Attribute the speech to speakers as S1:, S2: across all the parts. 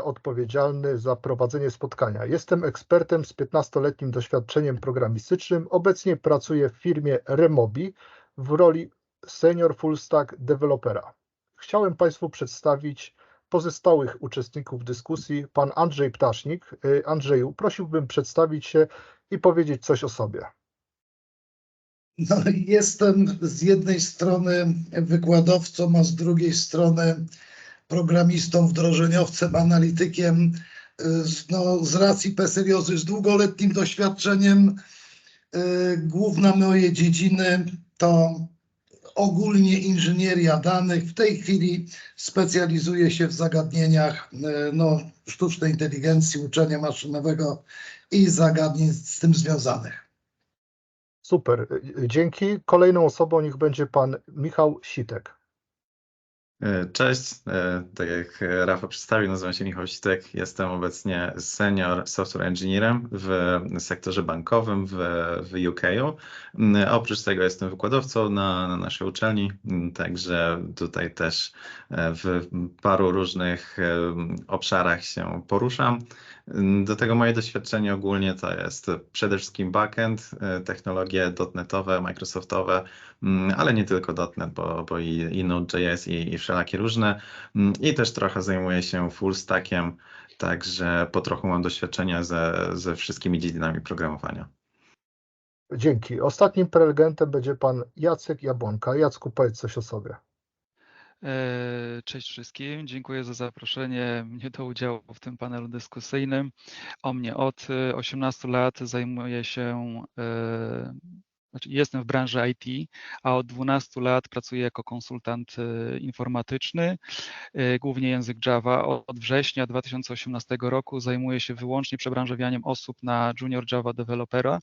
S1: odpowiedzialny za prowadzenie spotkania. Jestem ekspertem z 15-letnim doświadczeniem programistycznym. Obecnie pracuję w firmie Remobi w roli Senior Full Stack Developera. Chciałem Państwu przedstawić pozostałych uczestników dyskusji. Pan Andrzej Ptasznik. Andrzeju, prosiłbym przedstawić się i powiedzieć coś o sobie.
S2: No, jestem z jednej strony wykładowcą, a z drugiej strony programistą, wdrożeniowcem, analitykiem, z racji PESELIOZY z długoletnim doświadczeniem. Główne moje dziedziny to ogólnie inżynieria danych. W tej chwili specjalizuję się w zagadnieniach sztucznej inteligencji, uczenia maszynowego i zagadnień z tym związanych.
S1: Super, dzięki. Kolejną osobą niech będzie pan Michał Sitek.
S3: Cześć, tak jak Rafał przedstawił, nazywam się Michał Sitek, jestem obecnie senior software engineerem w sektorze bankowym w UK-u. Oprócz tego jestem wykładowcą na naszej uczelni, także tutaj też w paru różnych obszarach się poruszam. Do tego moje doświadczenie ogólnie to jest przede wszystkim backend, technologie .NET-owe, Microsoftowe, ale nie tylko .NET, bo i Node.js i wszelakie różne. I też trochę zajmuję się full stackiem, także po trochu mam doświadczenia ze wszystkimi dziedzinami programowania.
S1: Dzięki. Ostatnim prelegentem będzie pan Jacek Jabłonka. Jacku, powiedz coś o sobie.
S4: Cześć wszystkim, dziękuję za zaproszenie mnie do udziału w tym panelu dyskusyjnym. O mnie od 18 lat zajmuję się, jestem w branży IT, a od 12 lat pracuję jako konsultant informatyczny, głównie język Java. Od września 2018 roku zajmuję się wyłącznie przebranżawianiem osób na junior Java developera.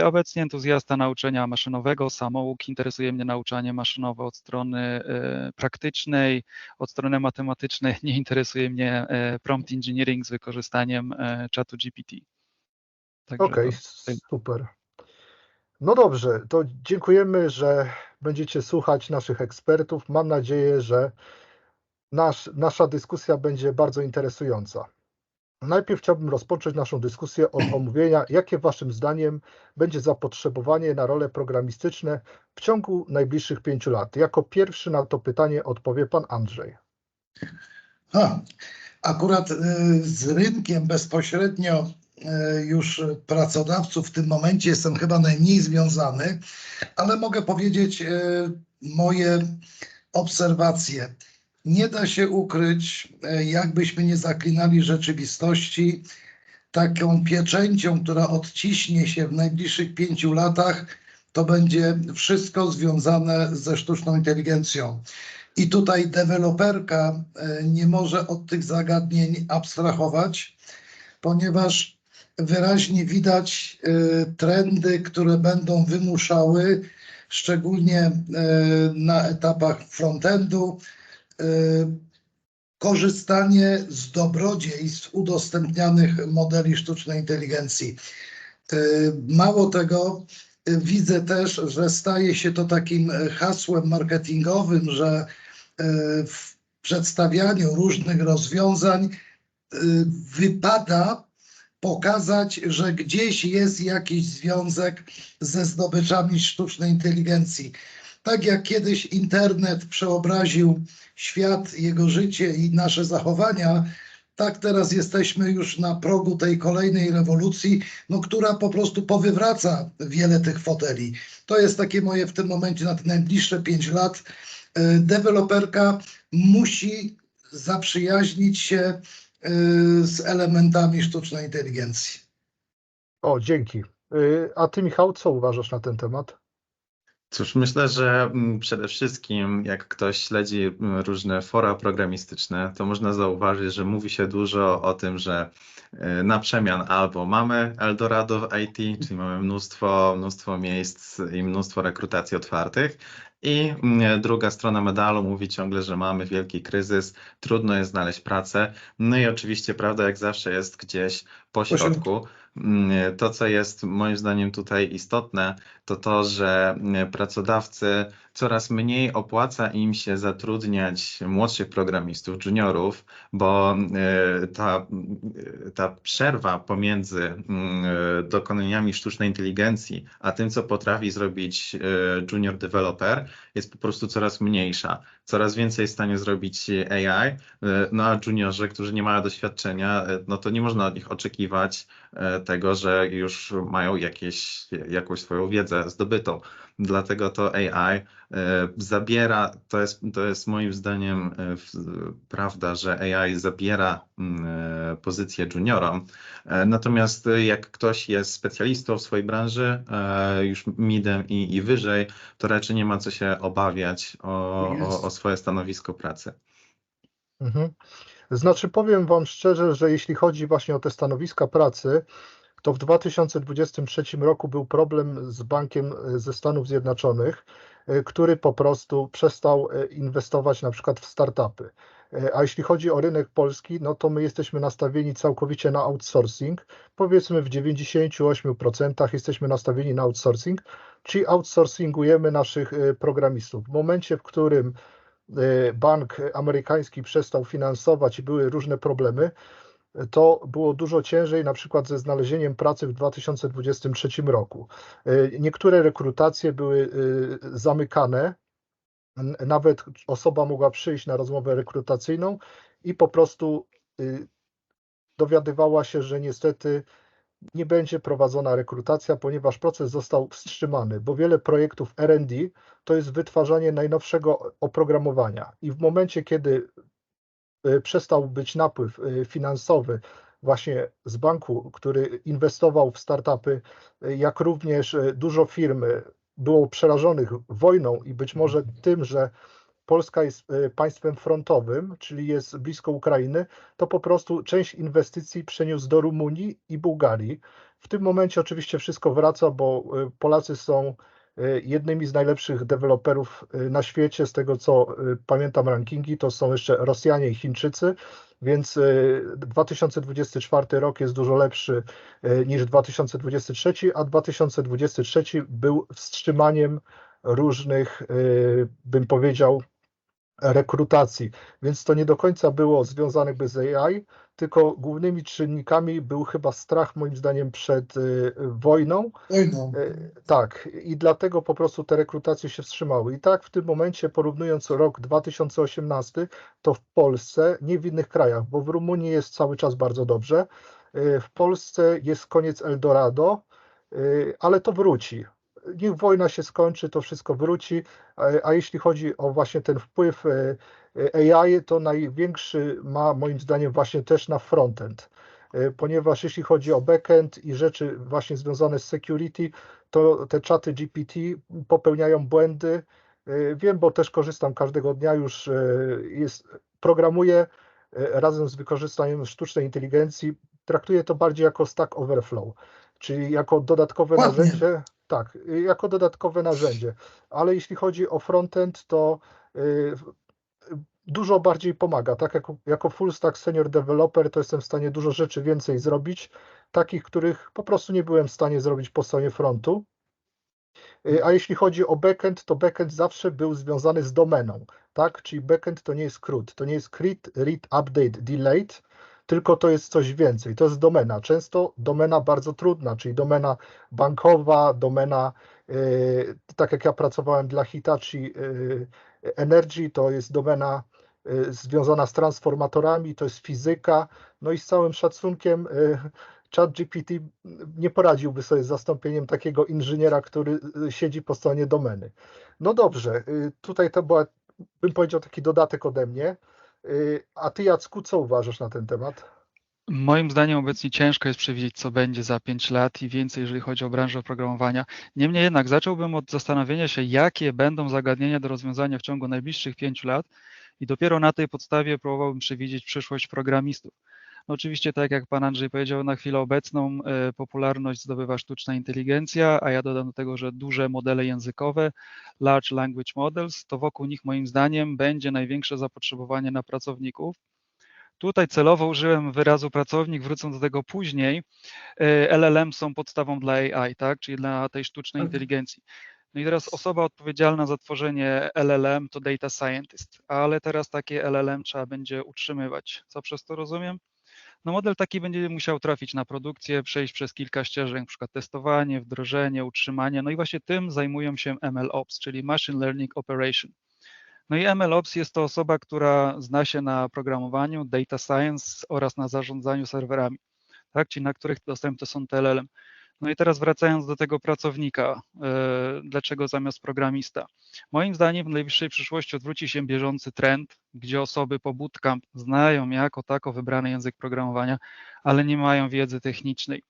S4: Obecnie entuzjasta nauczania maszynowego, samouk. Interesuje mnie nauczanie maszynowe od strony praktycznej, od strony matematycznej. Nie interesuje mnie prompt engineering z wykorzystaniem czatu GPT.
S1: Okej, super. No dobrze, to dziękujemy, że będziecie słuchać naszych ekspertów. Mam nadzieję, że nasza dyskusja będzie bardzo interesująca. Najpierw chciałbym rozpocząć naszą dyskusję od omówienia, jakie Waszym zdaniem będzie zapotrzebowanie na role programistyczne w ciągu najbliższych 5 lat. Jako pierwszy na to pytanie odpowie pan Andrzej.
S2: Akurat z rynkiem bezpośrednio już pracodawców w tym momencie jestem chyba najmniej związany, ale mogę powiedzieć moje obserwacje. Nie da się ukryć, jakbyśmy nie zaklinali rzeczywistości, taką pieczęcią, która odciśnie się w najbliższych 5 latach, to będzie wszystko związane ze sztuczną inteligencją. I tutaj deweloperka nie może od tych zagadnień abstrahować, ponieważ wyraźnie widać trendy, które będą wymuszały, szczególnie na etapach frontendu, korzystanie z dobrodziejstw udostępnianych modeli sztucznej inteligencji. Mało tego, widzę też, że staje się to takim hasłem marketingowym, że w przedstawianiu różnych rozwiązań wypada pokazać, że gdzieś jest jakiś związek ze zdobyczami sztucznej inteligencji. Tak jak kiedyś internet przeobraził świat, jego życie i nasze zachowania, tak teraz jesteśmy już na progu tej kolejnej rewolucji, która po prostu powywraca wiele tych foteli. To jest takie moje w tym momencie na te najbliższe 5 lat. Deweloperka musi zaprzyjaźnić się z elementami sztucznej inteligencji.
S1: O, dzięki. A ty, Michał, co uważasz na ten temat?
S3: Cóż, myślę, że przede wszystkim jak ktoś śledzi różne fora programistyczne, to można zauważyć, że mówi się dużo o tym, że na przemian albo mamy Eldorado w IT, czyli mamy mnóstwo miejsc i mnóstwo rekrutacji otwartych, i druga strona medalu mówi ciągle, że mamy wielki kryzys, trudno jest znaleźć pracę. No i oczywiście prawda jak zawsze jest gdzieś po środku. To, co jest moim zdaniem tutaj istotne, to to, że pracodawcy coraz mniej opłaca im się zatrudniać młodszych programistów, juniorów, bo ta przerwa pomiędzy dokonaniami sztucznej inteligencji, a tym, co potrafi zrobić junior developer, jest po prostu coraz mniejsza. Coraz więcej jest w stanie zrobić AI, no a juniorzy, którzy nie mają doświadczenia, no to nie można od nich oczekiwać tego, że już mają jakąś swoją wiedzę zdobytą. Dlatego to AI zabiera, to jest moim zdaniem prawda, że AI zabiera pozycję juniorom. Natomiast jak ktoś jest specjalistą w swojej branży, już midem i wyżej, to raczej nie ma co się obawiać o swoje stanowisko pracy.
S1: Mhm. Znaczy powiem Wam szczerze, że jeśli chodzi właśnie o te stanowiska pracy, to w 2023 roku był problem z bankiem ze Stanów Zjednoczonych, który po prostu przestał inwestować na przykład w startupy. A jeśli chodzi o rynek polski, no to my jesteśmy nastawieni całkowicie na outsourcing. Powiedzmy w 98% jesteśmy nastawieni na outsourcing, czyli outsourcingujemy naszych programistów. W momencie, w którym bank amerykański przestał finansować i były różne problemy, to było dużo ciężej na przykład ze znalezieniem pracy w 2023 roku. Niektóre rekrutacje były zamykane, nawet osoba mogła przyjść na rozmowę rekrutacyjną i po prostu dowiadywała się, że niestety nie będzie prowadzona rekrutacja, ponieważ proces został wstrzymany, bo wiele projektów R&D to jest wytwarzanie najnowszego oprogramowania i w momencie, kiedy przestał być napływ finansowy właśnie z banku, który inwestował w startupy, jak również dużo firm było przerażonych wojną i być może tym, że Polska jest państwem frontowym, czyli jest blisko Ukrainy, to po prostu część inwestycji przeniósł do Rumunii i Bułgarii. W tym momencie oczywiście wszystko wraca, bo Polacy są jednymi z najlepszych deweloperów na świecie. Z tego co pamiętam rankingi, to są jeszcze Rosjanie i Chińczycy, więc 2024 rok jest dużo lepszy niż 2023, a 2023 był wstrzymaniem różnych, bym powiedział, rekrutacji, więc to nie do końca było związane z AI, tylko głównymi czynnikami był chyba strach moim zdaniem przed wojną. Tak, i dlatego po prostu te rekrutacje się wstrzymały. I tak w tym momencie, porównując rok 2018, to w Polsce, nie w innych krajach, bo w Rumunii jest cały czas bardzo dobrze, w Polsce jest koniec Eldorado, ale to wróci. Niech wojna się skończy, to wszystko wróci, a jeśli chodzi o właśnie ten wpływ AI, to największy ma moim zdaniem właśnie też na frontend, ponieważ jeśli chodzi o backend i rzeczy właśnie związane z security, to te czaty GPT popełniają błędy. Wiem, bo też korzystam każdego dnia, już programuję razem z wykorzystaniem sztucznej inteligencji, traktuję to bardziej jako Stack Overflow, czyli jako dodatkowe narzędzie. Tak, jako dodatkowe narzędzie, ale jeśli chodzi o frontend, to dużo bardziej pomaga. Tak, jako full stack senior developer to jestem w stanie dużo rzeczy więcej zrobić, takich, których po prostu nie byłem w stanie zrobić po stronie frontu. A jeśli chodzi o backend, to backend zawsze był związany z domeną, tak? Czyli backend to nie jest CRUD, to nie jest create, read, update, delete, tylko to jest coś więcej. To jest domena. Często domena bardzo trudna, czyli domena bankowa, domena, tak jak ja pracowałem dla Hitachi Energy, to jest domena związana z transformatorami, to jest fizyka, no i z całym szacunkiem ChatGPT nie poradziłby sobie z zastąpieniem takiego inżyniera, który siedzi po stronie domeny. No dobrze, tutaj to była, bym powiedział, taki dodatek ode mnie. A ty, Jacku, co uważasz na ten temat?
S4: Moim zdaniem obecnie ciężko jest przewidzieć, co będzie za 5 lat i więcej, jeżeli chodzi o branżę oprogramowania. Niemniej jednak zacząłbym od zastanowienia się, jakie będą zagadnienia do rozwiązania w ciągu najbliższych 5 lat i dopiero na tej podstawie próbowałbym przewidzieć przyszłość programistów. No oczywiście, tak jak pan Andrzej powiedział, na chwilę obecną popularność zdobywa sztuczna inteligencja, a ja dodam do tego, że duże modele językowe, large language models, to wokół nich moim zdaniem będzie największe zapotrzebowanie na pracowników. Tutaj celowo użyłem wyrazu pracownik, wrócę do tego później. LLM są podstawą dla AI, tak, czyli dla tej sztucznej inteligencji. No i teraz osoba odpowiedzialna za tworzenie LLM to data scientist, ale teraz takie LLM trzeba będzie utrzymywać. Co przez to rozumiem? No model taki będzie musiał trafić na produkcję, przejść przez kilka ścieżek, na przykład testowanie, wdrożenie, utrzymanie, no i właśnie tym zajmują się MLOps, czyli Machine Learning Operation. No i MLOps jest to osoba, która zna się na programowaniu, data science oraz na zarządzaniu serwerami, tak, czyli na których dostępne są te LLM. No i teraz wracając do tego pracownika, dlaczego zamiast programista? Moim zdaniem w najbliższej przyszłości odwróci się bieżący trend, gdzie osoby po bootcamp znają jako tako wybrany język programowania, ale nie mają wiedzy technicznej.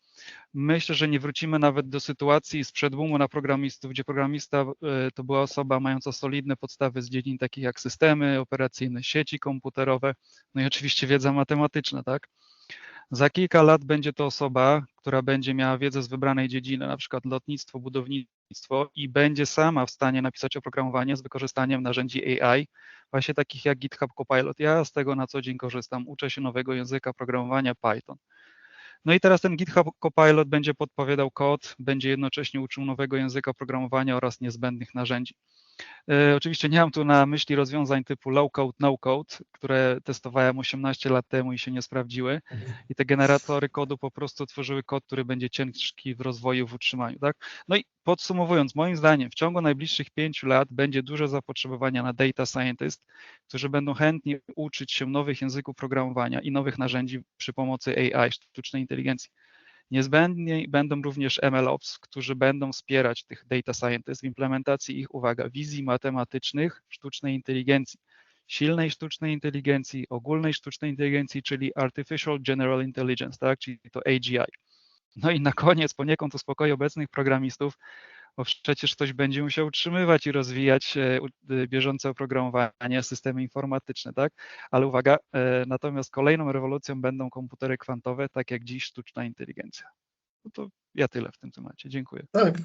S4: Myślę, że nie wrócimy nawet do sytuacji sprzed boomu na programistów, gdzie programista to była osoba mająca solidne podstawy z dziedzin takich jak systemy operacyjne, sieci komputerowe, no i oczywiście wiedza matematyczna, tak? Za kilka lat będzie to osoba, która będzie miała wiedzę z wybranej dziedziny, na przykład lotnictwo, budownictwo i będzie sama w stanie napisać oprogramowanie z wykorzystaniem narzędzi AI, właśnie takich jak GitHub Copilot. Ja z tego na co dzień korzystam, uczę się nowego języka programowania Python. No i teraz ten GitHub Copilot będzie podpowiadał kod, będzie jednocześnie uczył nowego języka programowania oraz niezbędnych narzędzi. Oczywiście nie mam tu na myśli rozwiązań typu low-code, no-code, które testowałem 18 lat temu i się nie sprawdziły. I te generatory kodu po prostu tworzyły kod, który będzie ciężki w rozwoju, w utrzymaniu. Tak? No i podsumowując, moim zdaniem w ciągu najbliższych 5 lat będzie duże zapotrzebowanie na data scientist, którzy będą chętnie uczyć się nowych języków programowania i nowych narzędzi przy pomocy AI, sztucznej inteligencji. Niezbędni będą również MLOps, którzy będą wspierać tych data scientists w implementacji ich, uwaga, wizji matematycznych sztucznej inteligencji, silnej sztucznej inteligencji, ogólnej sztucznej inteligencji, czyli Artificial General Intelligence, tak, czyli to AGI. No i na koniec poniekąd uspokoi obecnych programistów, bo przecież ktoś będzie musiał utrzymywać i rozwijać bieżące oprogramowanie, systemy informatyczne, tak? Ale uwaga, natomiast kolejną rewolucją będą komputery kwantowe, tak jak dziś sztuczna inteligencja. No to ja tyle w tym temacie. Dziękuję.
S2: Tak,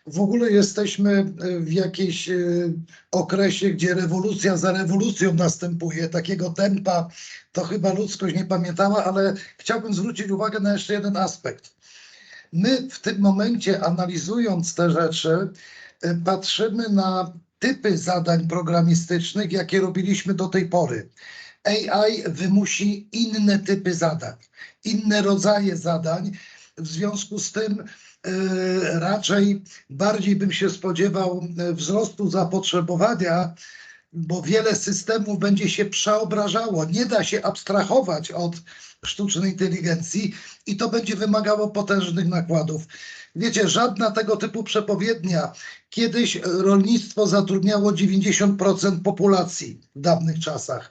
S2: w ogóle jesteśmy w jakiejś okresie, gdzie rewolucja za rewolucją następuje. Takiego tempa to chyba ludzkość nie pamiętała, ale chciałbym zwrócić uwagę na jeszcze jeden aspekt. My w tym momencie, analizując te rzeczy, patrzymy na typy zadań programistycznych, jakie robiliśmy do tej pory. AI wymusi inne typy zadań, inne rodzaje zadań. W związku z tym raczej bardziej bym się spodziewał wzrostu zapotrzebowania, bo wiele systemów będzie się przeobrażało. Nie da się abstrahować od sztucznej inteligencji i to będzie wymagało potężnych nakładów. Wiecie, żadna tego typu przepowiednia. Kiedyś rolnictwo zatrudniało 90% populacji w dawnych czasach.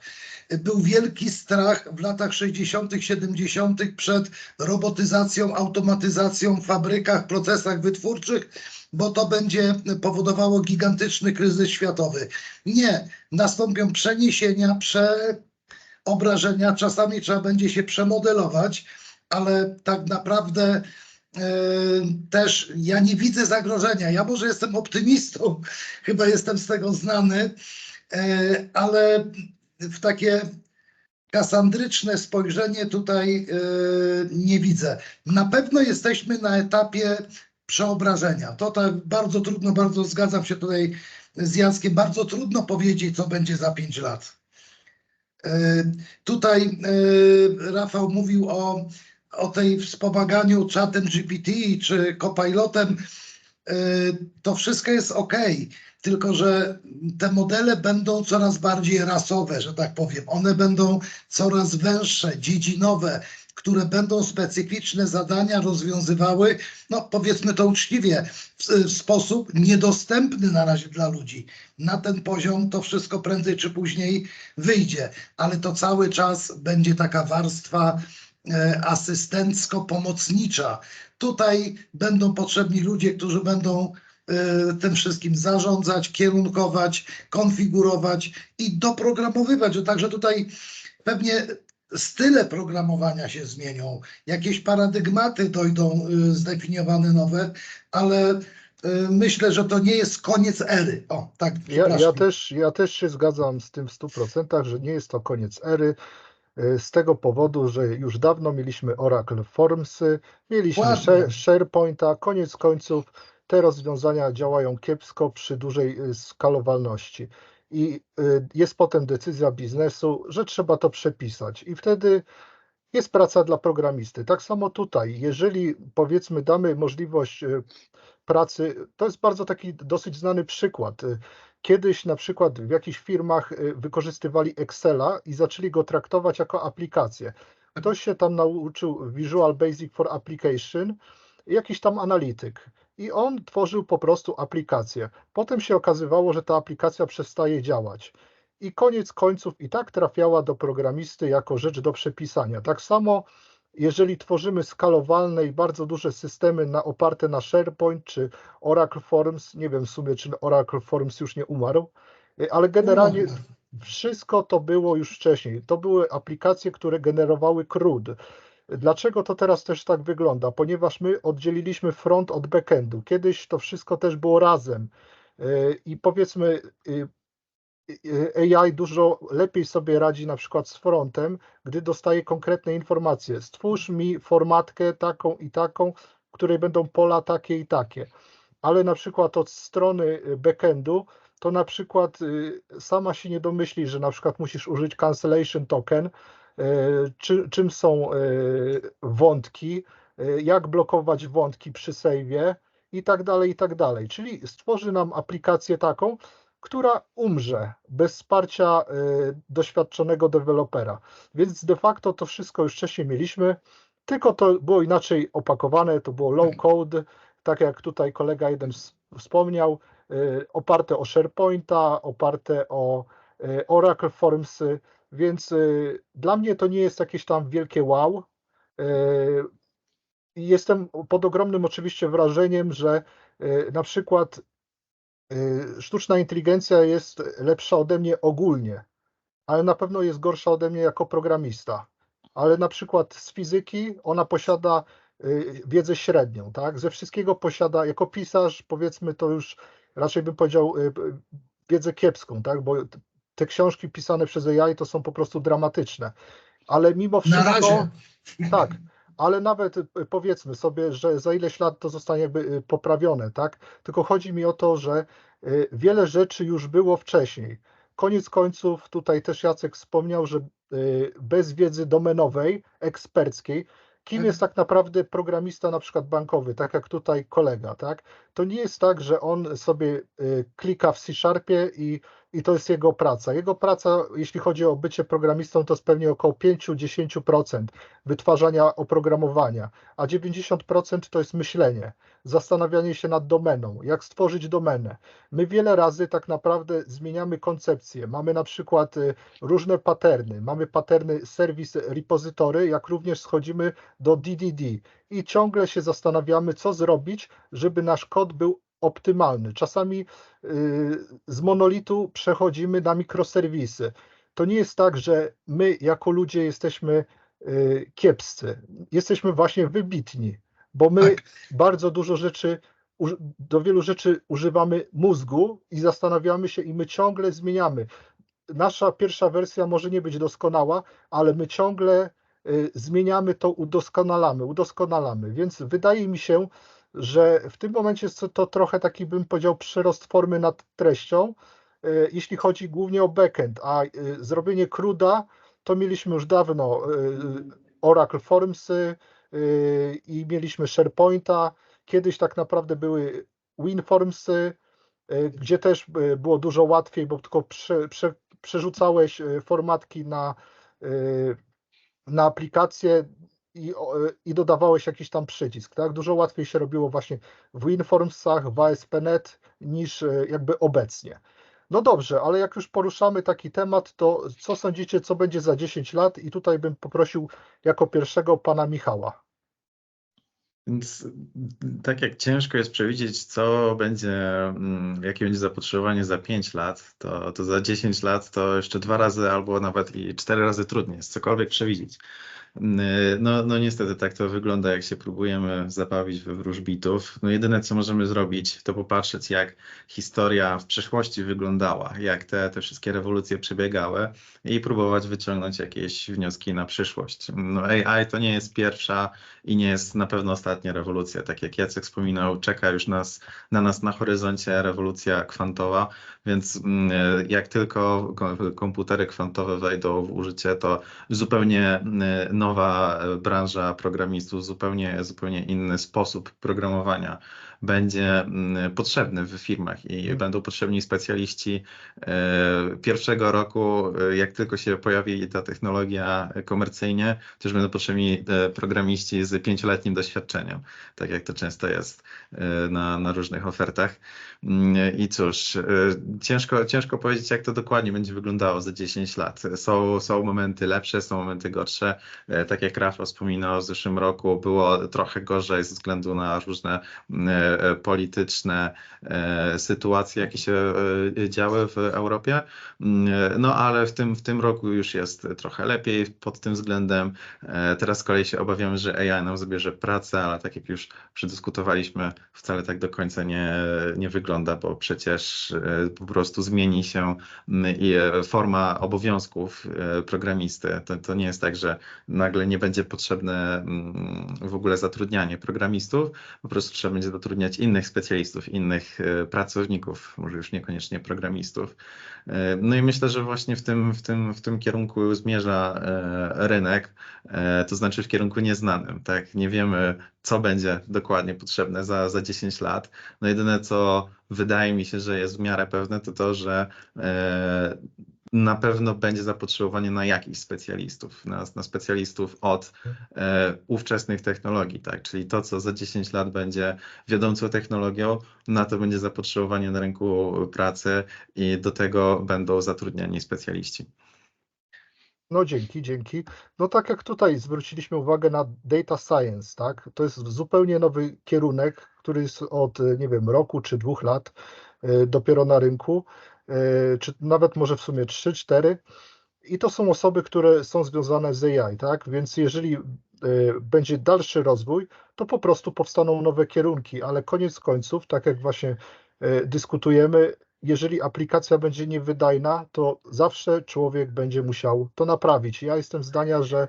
S2: Był wielki strach w latach 60., 70. przed robotyzacją, automatyzacją w fabrykach, procesach wytwórczych, bo to będzie powodowało gigantyczny kryzys światowy. Nie, nastąpią przeniesienia, przeobrażenia, czasami trzeba będzie się przemodelować, ale tak naprawdę też ja nie widzę zagrożenia. Ja może jestem optymistą, chyba jestem z tego znany, ale w takie kasandryczne spojrzenie tutaj nie widzę. Na pewno jesteśmy na etapie przeobrażenia. To tak bardzo trudno, bardzo zgadzam się tutaj z Jackiem, bardzo trudno powiedzieć, co będzie za 5 lat. Tutaj Rafał mówił o tej wspomaganiu czatem GPT czy Copilotem. To wszystko jest ok, tylko że te modele będą coraz bardziej rasowe, że tak powiem. One będą coraz węższe, dziedzinowe, które będą specyficzne zadania rozwiązywały, no powiedzmy to uczciwie, w sposób niedostępny na razie dla ludzi. Na ten poziom to wszystko prędzej czy później wyjdzie, ale to cały czas będzie taka warstwa asystencko-pomocnicza. Tutaj będą potrzebni ludzie, którzy będą tym wszystkim zarządzać, kierunkować, konfigurować i doprogramowywać. Także tutaj pewnie style programowania się zmienią, jakieś paradygmaty dojdą zdefiniowane nowe, ale myślę, że to nie jest koniec ery. O, tak,
S1: ja też się zgadzam z tym w 100%, że nie jest to koniec ery. Z tego powodu, że już dawno mieliśmy Oracle Formsy, mieliśmy SharePointa, koniec końców te rozwiązania działają kiepsko przy dużej skalowalności. I jest potem decyzja biznesu, że trzeba to przepisać. I wtedy jest praca dla programisty. Tak samo tutaj, jeżeli powiedzmy damy możliwość pracy, to jest bardzo taki dosyć znany przykład. Kiedyś na przykład w jakichś firmach wykorzystywali Excela i zaczęli go traktować jako aplikację. Ktoś się tam nauczył Visual Basic for Application, jakiś tam analityk i on tworzył po prostu aplikację. Potem się okazywało, że ta aplikacja przestaje działać. I koniec końców i tak trafiała do programisty jako rzecz do przepisania. Tak samo jeżeli tworzymy skalowalne i bardzo duże systemy oparte na SharePoint czy Oracle Forms, nie wiem w sumie, czy Oracle Forms już nie umarł, ale generalnie wszystko to było już wcześniej. To były aplikacje, które generowały CRUD. Dlaczego to teraz też tak wygląda? Ponieważ my oddzieliliśmy front od backendu. Kiedyś to wszystko też było razem i powiedzmy AI dużo lepiej sobie radzi na przykład z frontem, gdy dostaje konkretne informacje. Stwórz mi formatkę taką i taką, w której będą pola takie i takie. Ale na przykład od strony backendu, to na przykład sama się nie domyśli, że na przykład musisz użyć cancellation token, czym są wątki, jak blokować wątki przy save'ie i tak dalej, i tak dalej. Czyli stworzy nam aplikację taką, która umrze bez wsparcia doświadczonego dewelopera. Więc de facto to wszystko już wcześniej mieliśmy, tylko to było inaczej opakowane, to było low code, tak jak tutaj kolega jeden wspomniał, oparte o SharePointa, oparte o Oracle Formsy, więc dla mnie to nie jest jakieś tam wielkie wow. Jestem pod ogromnym oczywiście wrażeniem, że na przykład sztuczna inteligencja jest lepsza ode mnie ogólnie, ale na pewno jest gorsza ode mnie jako programista. Ale na przykład z fizyki ona posiada wiedzę średnią, tak? Ze wszystkiego posiada, jako pisarz powiedzmy to już raczej bym powiedział wiedzę kiepską, tak? Bo te książki pisane przez AI to są po prostu dramatyczne. Ale mimo wszystko...
S2: Na razie.
S1: Tak, ale nawet powiedzmy sobie, że za ileś lat to zostanie jakby poprawione, tak? Tylko chodzi mi o to, że wiele rzeczy już było wcześniej. Koniec końców, tutaj też Jacek wspomniał, że bez wiedzy domenowej, eksperckiej, kim jest tak naprawdę programista na przykład bankowy, tak jak tutaj kolega, tak? To nie jest tak, że on sobie klika w C-Sharpie i to jest jego praca. Jego praca, jeśli chodzi o bycie programistą, to jest pewnie około 5-10% wytwarzania oprogramowania, a 90% to jest myślenie, zastanawianie się nad domeną, jak stworzyć domenę. My wiele razy tak naprawdę zmieniamy koncepcję. Mamy na przykład różne paterny. Mamy paterny serwis repository, jak również schodzimy do DDD i ciągle się zastanawiamy, co zrobić, żeby nasz kod był optymalny. Czasami z monolitu przechodzimy na mikroserwisy. To nie jest tak, że my jako ludzie jesteśmy kiepscy. Jesteśmy właśnie wybitni, bo my bardzo dużo rzeczy, do wielu rzeczy używamy mózgu i zastanawiamy się i my ciągle zmieniamy. Nasza pierwsza wersja może nie być doskonała, ale my ciągle zmieniamy to, udoskonalamy. Więc wydaje mi się, że w tym momencie jest to trochę taki, bym powiedział, przyrost formy nad treścią, jeśli chodzi głównie o backend, a zrobienie CRUD'a to mieliśmy już dawno Oracle Formsy i mieliśmy SharePointa. Kiedyś tak naprawdę były WinFormsy, gdzie też było dużo łatwiej, bo tylko przerzucałeś formatki na aplikację i dodawałeś jakiś tam przycisk, tak? Dużo łatwiej się robiło właśnie w WinFormsach, w ASP.NET niż jakby obecnie. No dobrze, ale jak już poruszamy taki temat, to co sądzicie, co będzie za 10 lat? I tutaj bym poprosił jako pierwszego pana Michała.
S3: Więc tak jak ciężko jest przewidzieć, co będzie, jakie będzie zapotrzebowanie za 5 lat, to za 10 lat to jeszcze 2 razy albo nawet i 4 razy trudniej jest cokolwiek przewidzieć. No niestety tak to wygląda, jak się próbujemy zabawić we wróżbitów. No jedyne, co możemy zrobić, to popatrzeć, jak historia w przeszłości wyglądała, jak te wszystkie rewolucje przebiegały i próbować wyciągnąć jakieś wnioski na przyszłość. No AI to nie jest pierwsza i nie jest na pewno ostatnia rewolucja. Tak jak Jacek wspominał, czeka już na nas na horyzoncie rewolucja kwantowa, więc jak tylko komputery kwantowe wejdą w użycie, to zupełnie nowa branża programistów, zupełnie inny sposób programowania będzie potrzebny w firmach i będą potrzebni specjaliści pierwszego roku, jak tylko się pojawi ta technologia komercyjnie, to już będą potrzebni programiści z 5-letnim doświadczeniem, tak jak to często jest na różnych ofertach. I cóż, ciężko powiedzieć, jak to dokładnie będzie wyglądało za 10 lat. Są momenty lepsze, są momenty gorsze. Tak jak Rafał wspominał, w zeszłym roku było trochę gorzej ze względu na różne polityczne sytuacje, jakie się działy w Europie. No ale w tym roku już jest trochę lepiej pod tym względem. Teraz z kolei się obawiamy, że AI nam zabierze pracę, ale tak jak już przedyskutowaliśmy, wcale tak do końca nie wygląda, bo przecież po prostu zmieni się forma obowiązków programisty. To nie jest tak, że nagle nie będzie potrzebne w ogóle zatrudnianie programistów, po prostu trzeba będzie zatrudniać innych specjalistów, innych pracowników, może już niekoniecznie programistów. No i myślę, że właśnie w tym kierunku zmierza rynek, to znaczy w kierunku nieznanym, tak? Nie wiemy, co będzie dokładnie potrzebne za 10 lat. No jedyne, co wydaje mi się, że jest w miarę pewne, to to, że na pewno będzie zapotrzebowanie na jakichś specjalistów, na specjalistów od ówczesnych technologii, tak? Czyli to, co za 10 lat będzie wiodącą technologią, na to będzie zapotrzebowanie na rynku pracy i do tego będą zatrudniani specjaliści.
S1: No dzięki. No tak jak tutaj zwróciliśmy uwagę na data science, tak? To jest zupełnie nowy kierunek, który jest od, nie wiem, roku czy 2 lat dopiero na rynku, czy nawet może w sumie 3-4. I to są osoby, które są związane z AI, tak? Więc jeżeli będzie dalszy rozwój, to po prostu powstaną nowe kierunki, ale koniec końców, tak jak właśnie dyskutujemy, jeżeli aplikacja będzie niewydajna, to zawsze człowiek będzie musiał to naprawić. Ja jestem zdania, że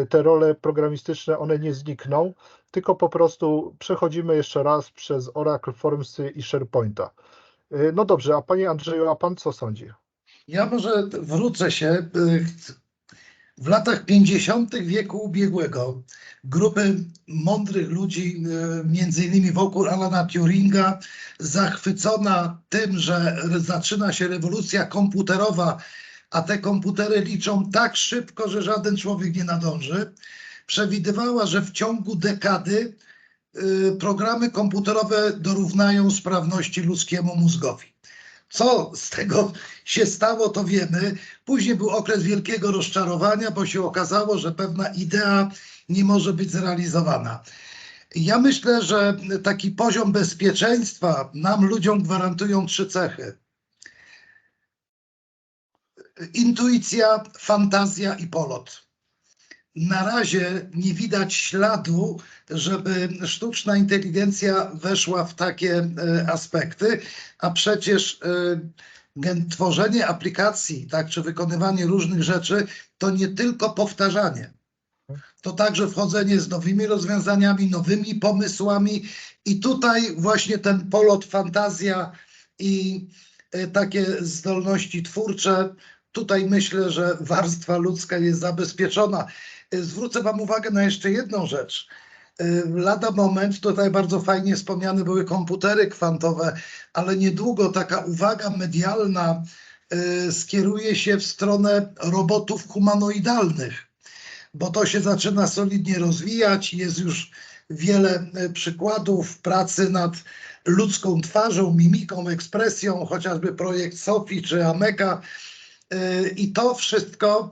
S1: te role programistyczne, one nie znikną, tylko po prostu przechodzimy jeszcze raz przez Oracle Formsy i SharePointa. No dobrze, a panie Andrzeju, a pan co sądzi?
S2: Ja może wrócę się. W latach 50. wieku ubiegłego grupy mądrych ludzi, między innymi wokół Alana Turinga, zachwycona tym, że zaczyna się rewolucja komputerowa, a te komputery liczą tak szybko, że żaden człowiek nie nadąży, przewidywała, że w ciągu dekady programy komputerowe dorównają sprawności ludzkiemu mózgowi. Co z tego się stało, to wiemy. Później był okres wielkiego rozczarowania, bo się okazało, że pewna idea nie może być zrealizowana. Ja myślę, że taki poziom bezpieczeństwa nam, ludziom, gwarantują 3 cechy. Intuicja, fantazja i polot. Na razie nie widać śladu, żeby sztuczna inteligencja weszła w takie aspekty, a przecież tworzenie aplikacji, tak, czy wykonywanie różnych rzeczy to nie tylko powtarzanie. To także wchodzenie z nowymi rozwiązaniami, nowymi pomysłami i tutaj właśnie ten polot, fantazja i takie zdolności twórcze, tutaj myślę, że warstwa ludzka jest zabezpieczona. Zwrócę wam uwagę na jeszcze jedną rzecz. Lada moment, tutaj bardzo fajnie wspomniane były komputery kwantowe, ale niedługo taka uwaga medialna skieruje się w stronę robotów humanoidalnych, bo to się zaczyna solidnie rozwijać. Jest już wiele przykładów pracy nad ludzką twarzą, mimiką, ekspresją, chociażby projekt Sophie czy Ameka. I to wszystko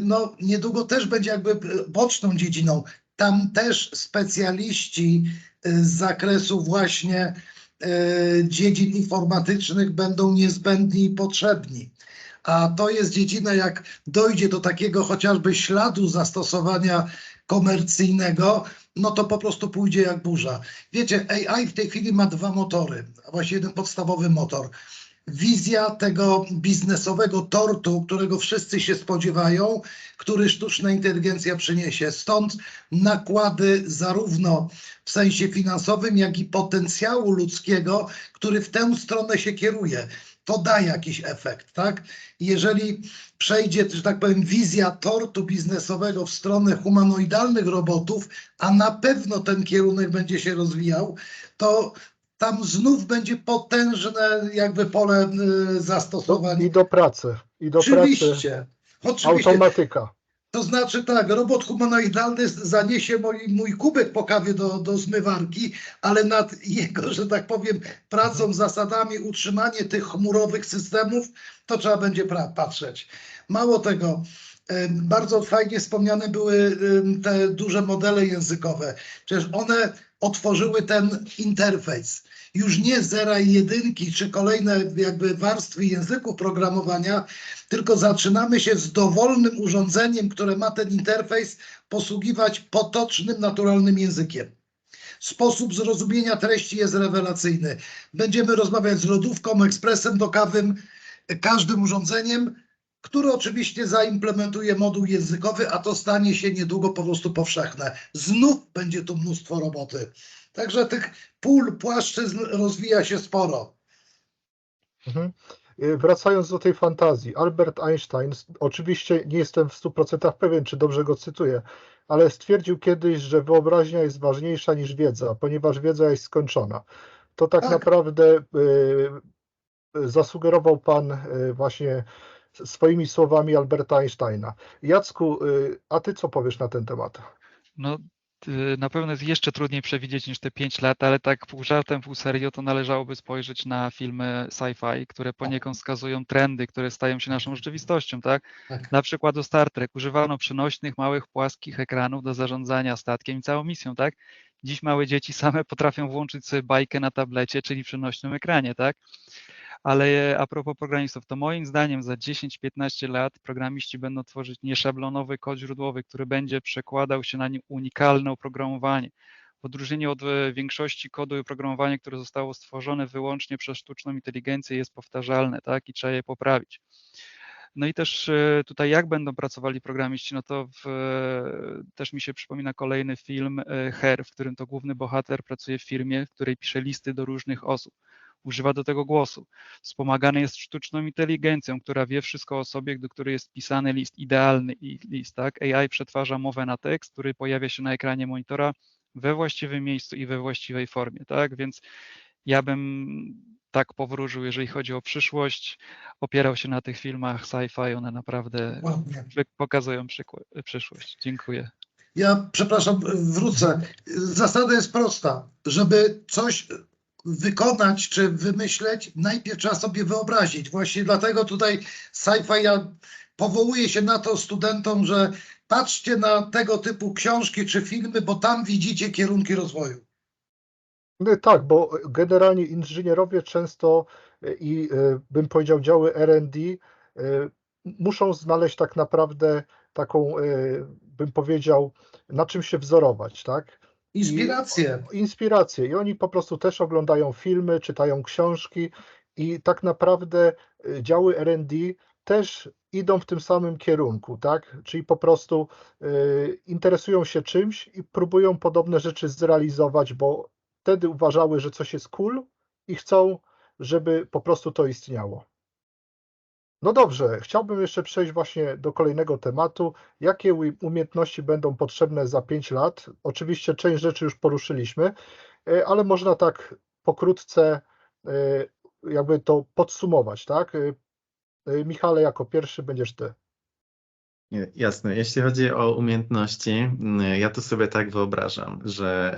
S2: no, niedługo też będzie jakby boczną dziedziną. Tam też specjaliści z zakresu właśnie dziedzin informatycznych będą niezbędni i potrzebni. a to jest dziedzina, jak dojdzie do takiego chociażby śladu zastosowania komercyjnego, no to po prostu pójdzie jak burza. Wiecie, AI w tej chwili ma dwa motory, a właściwie jeden podstawowy motor. Wizja tego biznesowego tortu, którego wszyscy się spodziewają, który sztuczna inteligencja przyniesie. Stąd nakłady zarówno w sensie finansowym, jak i potencjału ludzkiego, który w tę stronę się kieruje. To da jakiś efekt, tak? Jeżeli przejdzie, że tak powiem, wizja tortu biznesowego w stronę humanoidalnych robotów, a na pewno ten kierunek będzie się rozwijał, to tam znów będzie potężne jakby pole zastosowań.
S1: I do pracy.
S2: Oczywiście.
S1: Automatyka.
S2: To znaczy tak, robot humanoidalny zaniesie mój kubek po kawie do zmywarki, ale nad jego, że tak powiem, pracą, zasadami, utrzymanie tych chmurowych systemów, to trzeba będzie patrzeć. Mało tego, bardzo fajnie wspomniane były te duże modele językowe. Przecież one otworzyły ten interfejs. Już nie zera i jedynki, czy kolejne jakby warstwy języków programowania, tylko zaczynamy się z dowolnym urządzeniem, które ma ten interfejs, posługiwać potocznym, naturalnym językiem. Sposób zrozumienia treści jest rewelacyjny. Będziemy rozmawiać z lodówką, ekspresem dokowym, każdym urządzeniem, które oczywiście zaimplementuje moduł językowy, a to stanie się niedługo po prostu powszechne. Znów będzie tu mnóstwo roboty. Także tych płaszczyzn rozwija się sporo.
S1: Wracając do tej fantazji, Albert Einstein, oczywiście nie jestem w 100% pewien, czy dobrze go cytuję, ale stwierdził kiedyś, że wyobraźnia jest ważniejsza niż wiedza, ponieważ wiedza jest skończona. To tak naprawdę zasugerował Pan właśnie swoimi słowami Alberta Einsteina. Jacku, a Ty co powiesz na ten temat?
S4: No, na pewno jest jeszcze trudniej przewidzieć niż te 5 lat, ale tak pół żartem, pół serio, to należałoby spojrzeć na filmy sci-fi, które poniekąd wskazują trendy, które stają się naszą rzeczywistością, tak? Na przykład Star Trek używano przenośnych, małych, płaskich ekranów do zarządzania statkiem i całą misją, tak? Dziś małe dzieci same potrafią włączyć sobie bajkę na tablecie, czyli przenośnym ekranie, tak? Ale a propos programistów, to moim zdaniem za 10-15 lat programiści będą tworzyć nieszablonowy kod źródłowy, który będzie przekładał się na unikalne oprogramowanie. W odróżnieniu od większości kodu i oprogramowania, które zostało stworzone wyłącznie przez sztuczną inteligencję, jest powtarzalne, tak? I trzeba je poprawić. No i też tutaj jak będą pracowali programiści, no to też mi się przypomina kolejny film Her, w którym to główny bohater pracuje w firmie, w której pisze listy do różnych osób. Używa do tego głosu. Wspomagany jest sztuczną inteligencją, która wie wszystko o sobie, do której jest pisany list, idealny list, tak? AI przetwarza mowę na tekst, który pojawia się na ekranie monitora we właściwym miejscu i we właściwej formie, tak? Więc ja bym tak powróżył, jeżeli chodzi o przyszłość, opierał się na tych filmach sci-fi, one naprawdę pokazują przyszłość. Dziękuję.
S2: Ja, przepraszam, wrócę. Zasada jest prosta. Żeby coś wykonać czy wymyśleć, najpierw trzeba sobie wyobrazić. Właśnie dlatego tutaj sci-fi, ja powołuję się na to studentom, że patrzcie na tego typu książki czy filmy, bo tam widzicie kierunki rozwoju.
S1: No tak, bo generalnie inżynierowie często i bym powiedział działy R&D muszą znaleźć tak naprawdę taką, bym powiedział, na czym się wzorować, tak? Inspiracje. I oni po prostu też oglądają filmy, czytają książki i tak naprawdę działy R&D też idą w tym samym kierunku, tak? Czyli po prostu interesują się czymś i próbują podobne rzeczy zrealizować, bo wtedy uważały, że coś jest cool i chcą, żeby po prostu to istniało. No dobrze, chciałbym jeszcze przejść właśnie do kolejnego tematu. Jakie umiejętności będą potrzebne za 5 lat? Oczywiście część rzeczy już poruszyliśmy, ale można tak pokrótce jakby to podsumować, tak? Michale, jako pierwszy będziesz Ty.
S3: Jasne. Jeśli chodzi o umiejętności, ja to sobie tak wyobrażam, że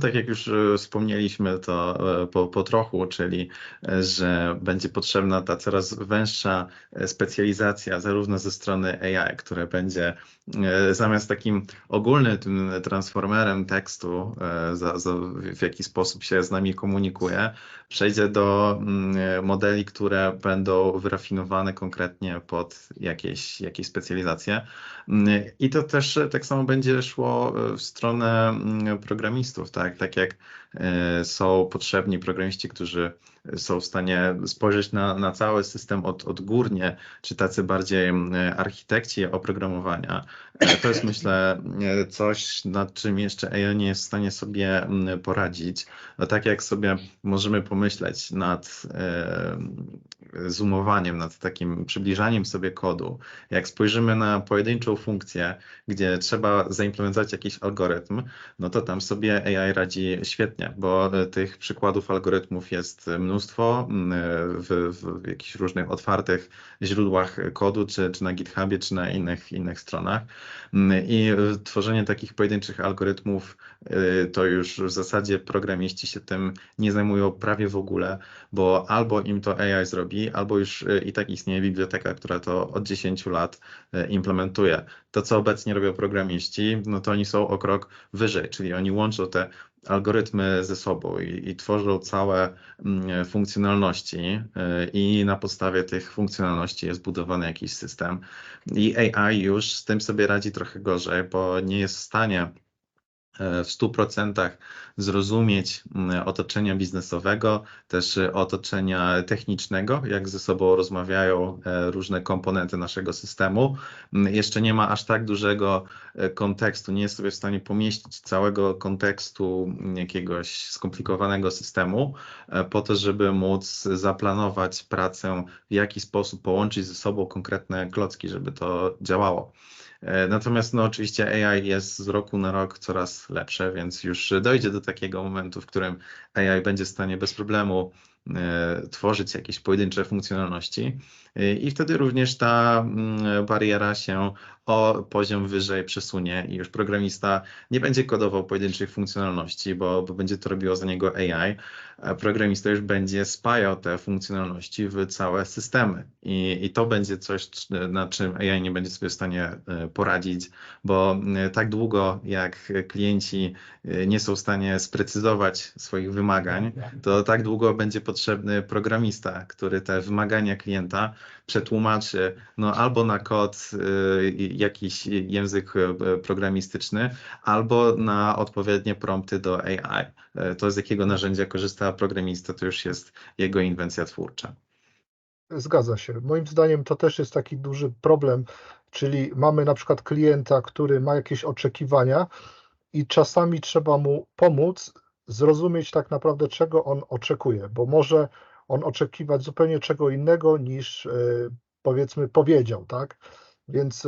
S3: tak jak już wspomnieliśmy to po trochu, czyli że będzie potrzebna ta coraz węższa specjalizacja zarówno ze strony AI, które będzie zamiast takim ogólnym tym transformerem tekstu, w jaki sposób się z nami komunikuje, przejdzie do modeli, które będą wyrafinowane konkretnie pod jakieś specjalizacje. I to też tak samo będzie szło w stronę programistów, tak? Tak jak są potrzebni programiści, którzy są w stanie spojrzeć na cały system odgórnie, czy tacy bardziej architekci oprogramowania. To jest, myślę, coś, nad czym jeszcze AI nie jest w stanie sobie poradzić. No, tak jak sobie możemy pomyśleć nad zoomowaniem, nad takim przybliżaniem sobie kodu. Jak spojrzymy na pojedynczą funkcję, gdzie trzeba zaimplementować jakiś algorytm, no to tam sobie AI radzi świetnie, bo tych przykładów algorytmów jest mnóstwo w jakichś różnych otwartych źródłach kodu, czy na GitHubie, czy na innych stronach. I tworzenie takich pojedynczych algorytmów to już w zasadzie programiści się tym nie zajmują prawie w ogóle, bo albo im to AI zrobi, albo już i tak istnieje biblioteka, która to od 10 lat implementuje. To, co obecnie robią programiści, no to oni są o krok wyżej, czyli oni łączą te algorytmy ze sobą i tworzą całe funkcjonalności i na podstawie tych funkcjonalności jest budowany jakiś system. I AI już z tym sobie radzi trochę gorzej, bo nie jest w stanie w 100% zrozumieć otoczenia biznesowego, też otoczenia technicznego, jak ze sobą rozmawiają różne komponenty naszego systemu. Jeszcze nie ma aż tak dużego kontekstu, nie jest sobie w stanie pomieścić całego kontekstu jakiegoś skomplikowanego systemu po to, żeby móc zaplanować pracę, w jaki sposób połączyć ze sobą konkretne klocki, żeby to działało. Natomiast no, oczywiście AI jest z roku na rok coraz lepsze, więc już dojdzie do takiego momentu, w którym AI będzie w stanie bez problemu tworzyć jakieś pojedyncze funkcjonalności i wtedy również ta bariera się o poziom wyżej przesunie i już programista nie będzie kodował pojedynczych funkcjonalności, bo będzie to robiło za niego AI, a programista już będzie spajał te funkcjonalności w całe systemy i to będzie coś, nad czym AI nie będzie sobie w stanie poradzić, bo tak długo jak klienci nie są w stanie sprecyzować swoich wymagań, to tak długo będzie potrzebny programista, który te wymagania klienta przetłumaczy no, albo na kod, jakiś język programistyczny, albo na odpowiednie prompty do AI. To, z jakiego narzędzia korzysta programista, to już jest jego inwencja twórcza.
S1: Zgadza się. Moim zdaniem to też jest taki duży problem, czyli mamy na przykład klienta, który ma jakieś oczekiwania i czasami trzeba mu pomóc zrozumieć tak naprawdę, czego on oczekuje, bo może on oczekiwać zupełnie czego innego niż powiedzmy powiedział, tak? Więc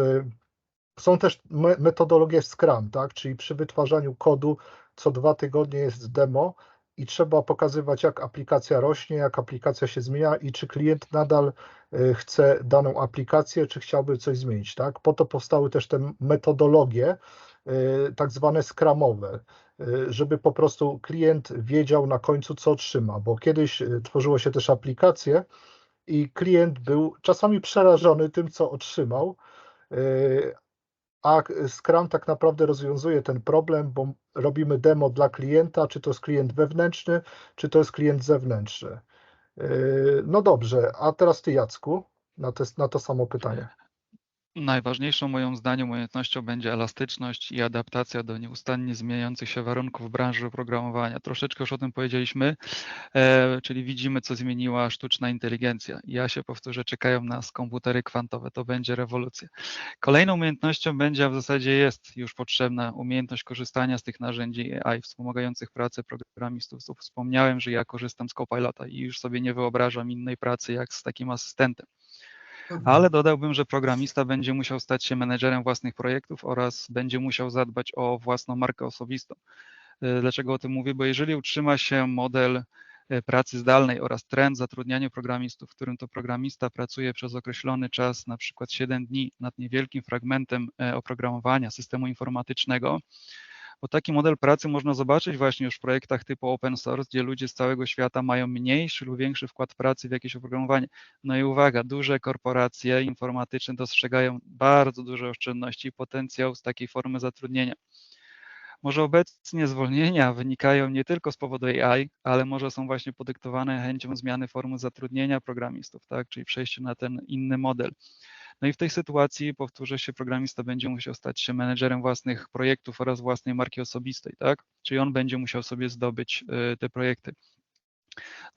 S1: są też metodologie Scrum, tak? Czyli przy wytwarzaniu kodu co 2 tygodnie jest demo i trzeba pokazywać, jak aplikacja rośnie, jak aplikacja się zmienia i czy klient nadal chce daną aplikację, czy chciałby coś zmienić, tak? Po to powstały też te metodologie, tak zwane scrumowe, żeby po prostu klient wiedział na końcu, co otrzyma, bo kiedyś tworzyło się też aplikacje i klient był czasami przerażony tym, co otrzymał, a Scrum tak naprawdę rozwiązuje ten problem, bo robimy demo dla klienta, czy to jest klient wewnętrzny, czy to jest klient zewnętrzny. No dobrze, a teraz ty, Jacku, na to samo pytanie.
S4: Najważniejszą moim zdaniem umiejętnością będzie elastyczność i adaptacja do nieustannie zmieniających się warunków branży oprogramowania. Troszeczkę już o tym powiedzieliśmy, czyli widzimy, co zmieniła sztuczna inteligencja. Ja się powtórzę, czekają nas komputery kwantowe, to będzie rewolucja. Kolejną umiejętnością będzie, a w zasadzie jest już potrzebna umiejętność korzystania z tych narzędzi AI wspomagających pracę programistów. Wspomniałem, że ja korzystam z Copilota i już sobie nie wyobrażam innej pracy jak z takim asystentem. Ale dodałbym, że programista będzie musiał stać się menedżerem własnych projektów oraz będzie musiał zadbać o własną markę osobistą. Dlaczego o tym mówię? Bo jeżeli utrzyma się model pracy zdalnej oraz trend zatrudniania programistów, w którym to programista pracuje przez określony czas, na przykład 7 dni nad niewielkim fragmentem oprogramowania systemu informatycznego, bo taki model pracy można zobaczyć właśnie już w projektach typu open source, gdzie ludzie z całego świata mają mniejszy lub większy wkład pracy w jakieś oprogramowanie. No i uwaga, duże korporacje informatyczne dostrzegają bardzo duże oszczędności i potencjał z takiej formy zatrudnienia. Może obecnie zwolnienia wynikają nie tylko z powodu AI, ale może są właśnie podyktowane chęcią zmiany formy zatrudnienia programistów, tak? Czyli przejście na ten inny model. No i w tej sytuacji, powtórzę się, programista będzie musiał stać się menedżerem własnych projektów oraz własnej marki osobistej, tak? Czyli on będzie musiał sobie zdobyć te projekty.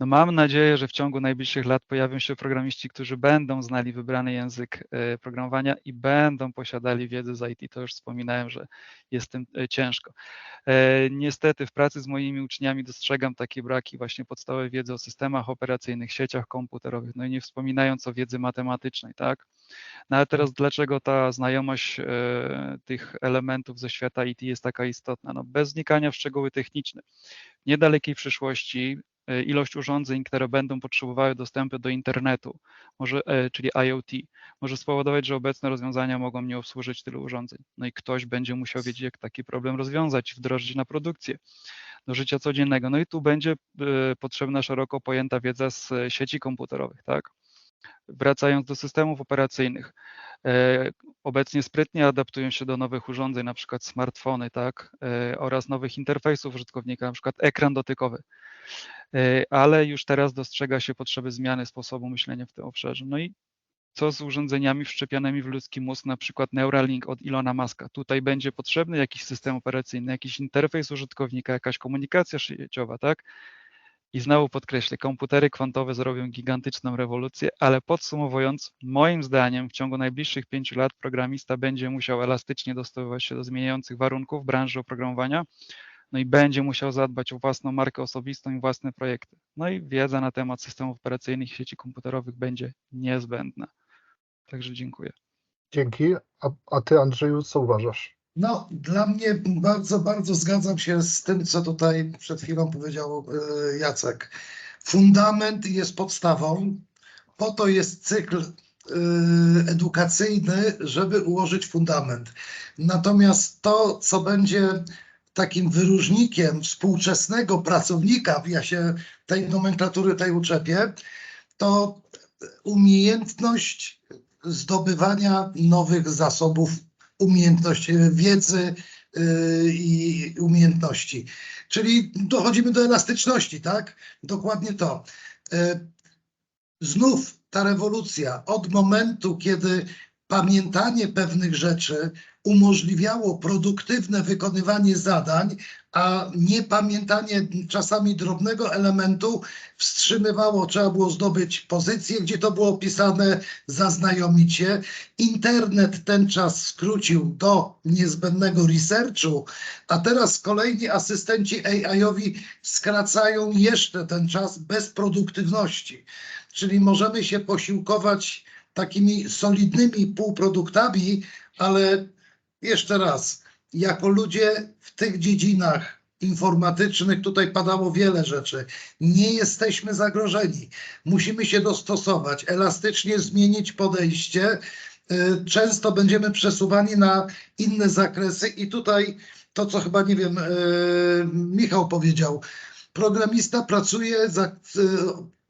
S4: No mam nadzieję, że w ciągu najbliższych lat pojawią się programiści, którzy będą znali wybrany język programowania i będą posiadali wiedzę z IT. To już wspominałem, że jest tym ciężko. Niestety w pracy z moimi uczniami dostrzegam takie braki właśnie podstawowej wiedzy o systemach operacyjnych, sieciach komputerowych, no i nie wspominając o wiedzy matematycznej, tak? No ale teraz dlaczego ta znajomość tych elementów ze świata IT jest taka istotna? No bez wnikania w szczegóły techniczne. W niedalekiej przyszłości ilość urządzeń, które będą potrzebowały dostępu do internetu, czyli IoT, może spowodować, że obecne rozwiązania mogą nie obsłużyć tylu urządzeń. No i ktoś będzie musiał wiedzieć, jak taki problem rozwiązać, wdrożyć na produkcję, do życia codziennego. No i tu będzie potrzebna szeroko pojęta wiedza z sieci komputerowych, tak? Wracając do systemów operacyjnych, obecnie sprytnie adaptują się do nowych urządzeń, na przykład smartfony, tak, oraz nowych interfejsów użytkownika, na przykład ekran dotykowy, ale już teraz dostrzega się potrzeby zmiany sposobu myślenia w tym obszarze. No i co z urządzeniami wszczepianymi w ludzki mózg, na przykład Neuralink od Ilona Muska? Tutaj będzie potrzebny jakiś system operacyjny, jakiś interfejs użytkownika, jakaś komunikacja sieciowa, tak? I znowu podkreślę, komputery kwantowe zrobią gigantyczną rewolucję, ale podsumowując, moim zdaniem w ciągu najbliższych 5 lat programista będzie musiał elastycznie dostosowywać się do zmieniających warunków branży oprogramowania, no i będzie musiał zadbać o własną markę osobistą i własne projekty. No i wiedza na temat systemów operacyjnych i sieci komputerowych będzie niezbędna. Także dziękuję.
S1: Dzięki. A ty, Andrzeju, co uważasz?
S2: No, dla mnie bardzo, bardzo zgadzam się z tym, co tutaj przed chwilą powiedział Jacek. Fundament jest podstawą, po to jest cykl edukacyjny, żeby ułożyć fundament. Natomiast to, co będzie takim wyróżnikiem współczesnego pracownika, ja się tej nomenklatury tej uczepię, to umiejętność zdobywania nowych zasobów, umiejętności, wiedzy i umiejętności. Czyli dochodzimy do elastyczności, tak? Dokładnie to. Znów ta rewolucja od momentu, kiedy pamiętanie pewnych rzeczy umożliwiało produktywne wykonywanie zadań, a niepamiętanie czasami drobnego elementu wstrzymywało, trzeba było zdobyć pozycję, gdzie to było opisane, zaznajomić się. Internet ten czas skrócił do niezbędnego researchu, a teraz kolejni asystenci AI-owi skracają jeszcze ten czas bez produktywności. Czyli możemy się posiłkować takimi solidnymi półproduktami, ale jeszcze raz, jako ludzie w tych dziedzinach informatycznych, tutaj padało wiele rzeczy, nie jesteśmy zagrożeni. Musimy się dostosować, elastycznie zmienić podejście. Często będziemy przesuwani na inne zakresy i tutaj to, co chyba, nie wiem, Michał powiedział, programista pracuje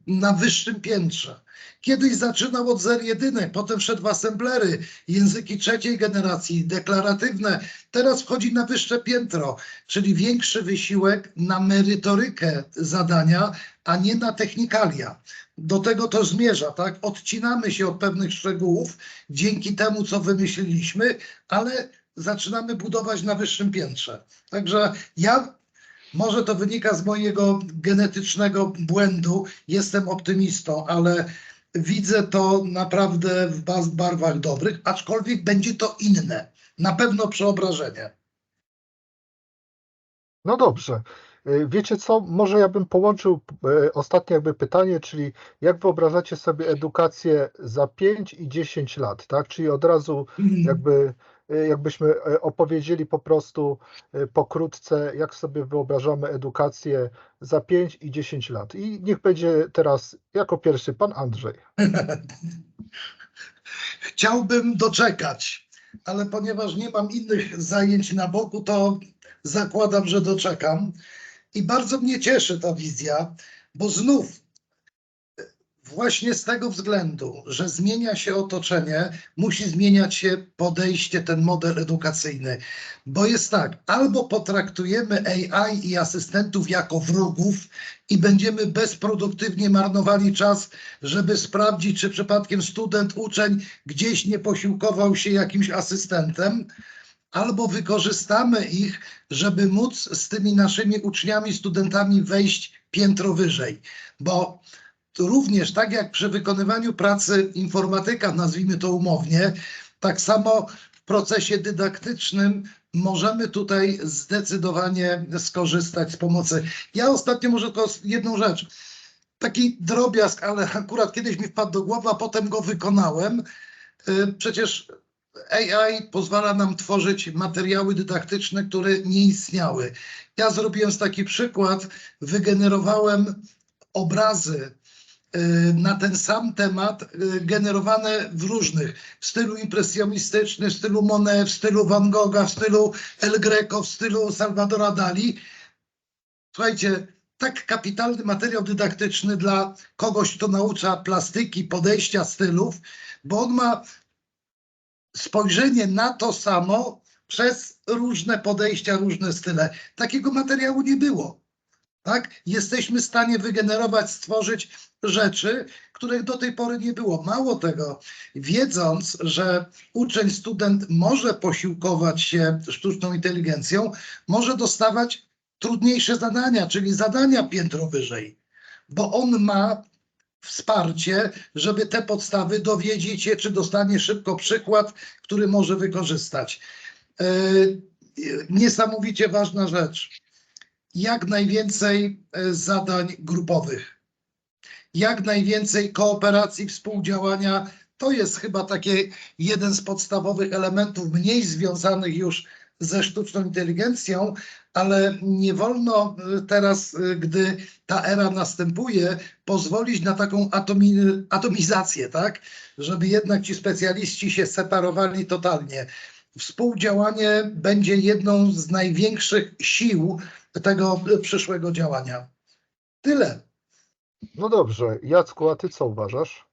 S2: na wyższym piętrze. Kiedyś zaczynał od zer jedynek, potem wszedł w assemblery, języki trzeciej generacji, deklaratywne. Teraz wchodzi na wyższe piętro, czyli większy wysiłek na merytorykę zadania, a nie na technikalia. Do tego to zmierza, tak? Odcinamy się od pewnych szczegółów dzięki temu, co wymyśliliśmy, ale zaczynamy budować na wyższym piętrze. Także może to wynika z mojego genetycznego błędu, jestem optymistą, ale widzę to naprawdę w barwach dobrych, aczkolwiek będzie to inne. Na pewno przeobrażenie.
S1: No dobrze. Wiecie co, może ja bym połączył ostatnie jakby pytanie, czyli jak wyobrażacie sobie edukację za 5 i 10 lat, tak? Czyli od razu jakby jakbyśmy opowiedzieli po prostu pokrótce, jak sobie wyobrażamy edukację za 5 i 10 lat. I niech będzie teraz jako pierwszy pan Andrzej.
S2: Chciałbym doczekać, ale ponieważ nie mam innych zajęć na boku, to zakładam, że doczekam. I bardzo mnie cieszy ta wizja, bo znów właśnie z tego względu, że zmienia się otoczenie, musi zmieniać się podejście, ten model edukacyjny. Bo jest tak, albo potraktujemy AI i asystentów jako wrogów i będziemy bezproduktywnie marnowali czas, żeby sprawdzić, czy przypadkiem student, uczeń gdzieś nie posiłkował się jakimś asystentem, albo wykorzystamy ich, żeby móc z tymi naszymi uczniami, studentami wejść piętro wyżej. Bo również tak jak przy wykonywaniu pracy informatyka, nazwijmy to umownie, tak samo w procesie dydaktycznym możemy tutaj zdecydowanie skorzystać z pomocy. Ja ostatnio może tylko jedną rzecz, taki drobiazg, ale akurat kiedyś mi wpadł do głowy, a potem go wykonałem. Przecież AI pozwala nam tworzyć materiały dydaktyczne, które nie istniały. Ja zrobiłem taki przykład, wygenerowałem obrazy na ten sam temat, generowane w różnych, w stylu impresjonistycznym, w stylu Monet, w stylu Van Gogha, w stylu El Greco, w stylu Salvadora Dali. Słuchajcie, tak kapitalny materiał dydaktyczny dla kogoś, kto naucza plastyki, podejścia, stylów, bo on ma spojrzenie na to samo przez różne podejścia, różne style. Takiego materiału nie było. Tak? Jesteśmy w stanie wygenerować, stworzyć rzeczy, których do tej pory nie było. Mało tego, wiedząc, że uczeń, student może posiłkować się sztuczną inteligencją, może dostawać trudniejsze zadania, czyli zadania piętro wyżej, bo on ma wsparcie, żeby te podstawy dowiedzieć się, czy dostanie szybko przykład, który może wykorzystać. Niesamowicie ważna rzecz. Jak najwięcej zadań grupowych, jak najwięcej kooperacji, współdziałania. To jest chyba taki jeden z podstawowych elementów, mniej związanych już ze sztuczną inteligencją, ale nie wolno teraz, gdy ta era następuje, pozwolić na taką atomizację, tak? Żeby jednak ci specjaliści się separowali totalnie. Współdziałanie będzie jedną z największych sił tego przyszłego działania. Tyle.
S1: No dobrze, Jacku, a ty co uważasz?